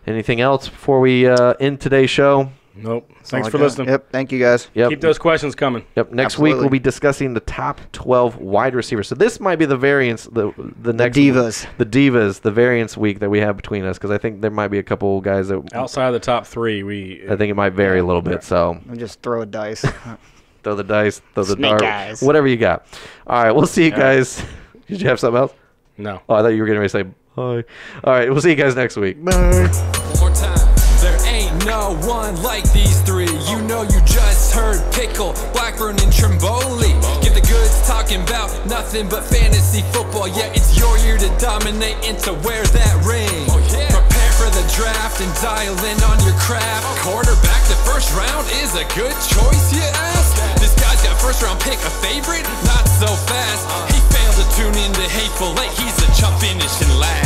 anything else before we end today's show? Nope. Thanks for listening. Yep. Thank you, guys. Yep. Keep those questions coming. Yep. Next week we'll be discussing the top 12 wide receivers. So this might be the variance, the next divas, the variance week that we have between us, because I think there might be a couple guys that outside of the top 3. I think it might vary a little bit. So we'll just throw a dice. Throw the dice. Throw the Snake dart. eyes. Whatever you got. All right. We'll see you guys. Did you have something else? No. Oh, I thought you were getting ready to say bye. All right. We'll see you guys next week. Bye. One more time. There ain't no one like these three. You know you just heard Pickle, Blackburn, and Trimboli. Give the goods talking about nothing but fantasy football. Yeah, it's your year to dominate and to wear that ring. Prepare for the draft and dial in on your craft. Quarterback, the first round is a good choice, you ask? This guy's got first round pick, a favorite? Not so fast. He failed to tune into Hateful Eight. He's a chump finishing last.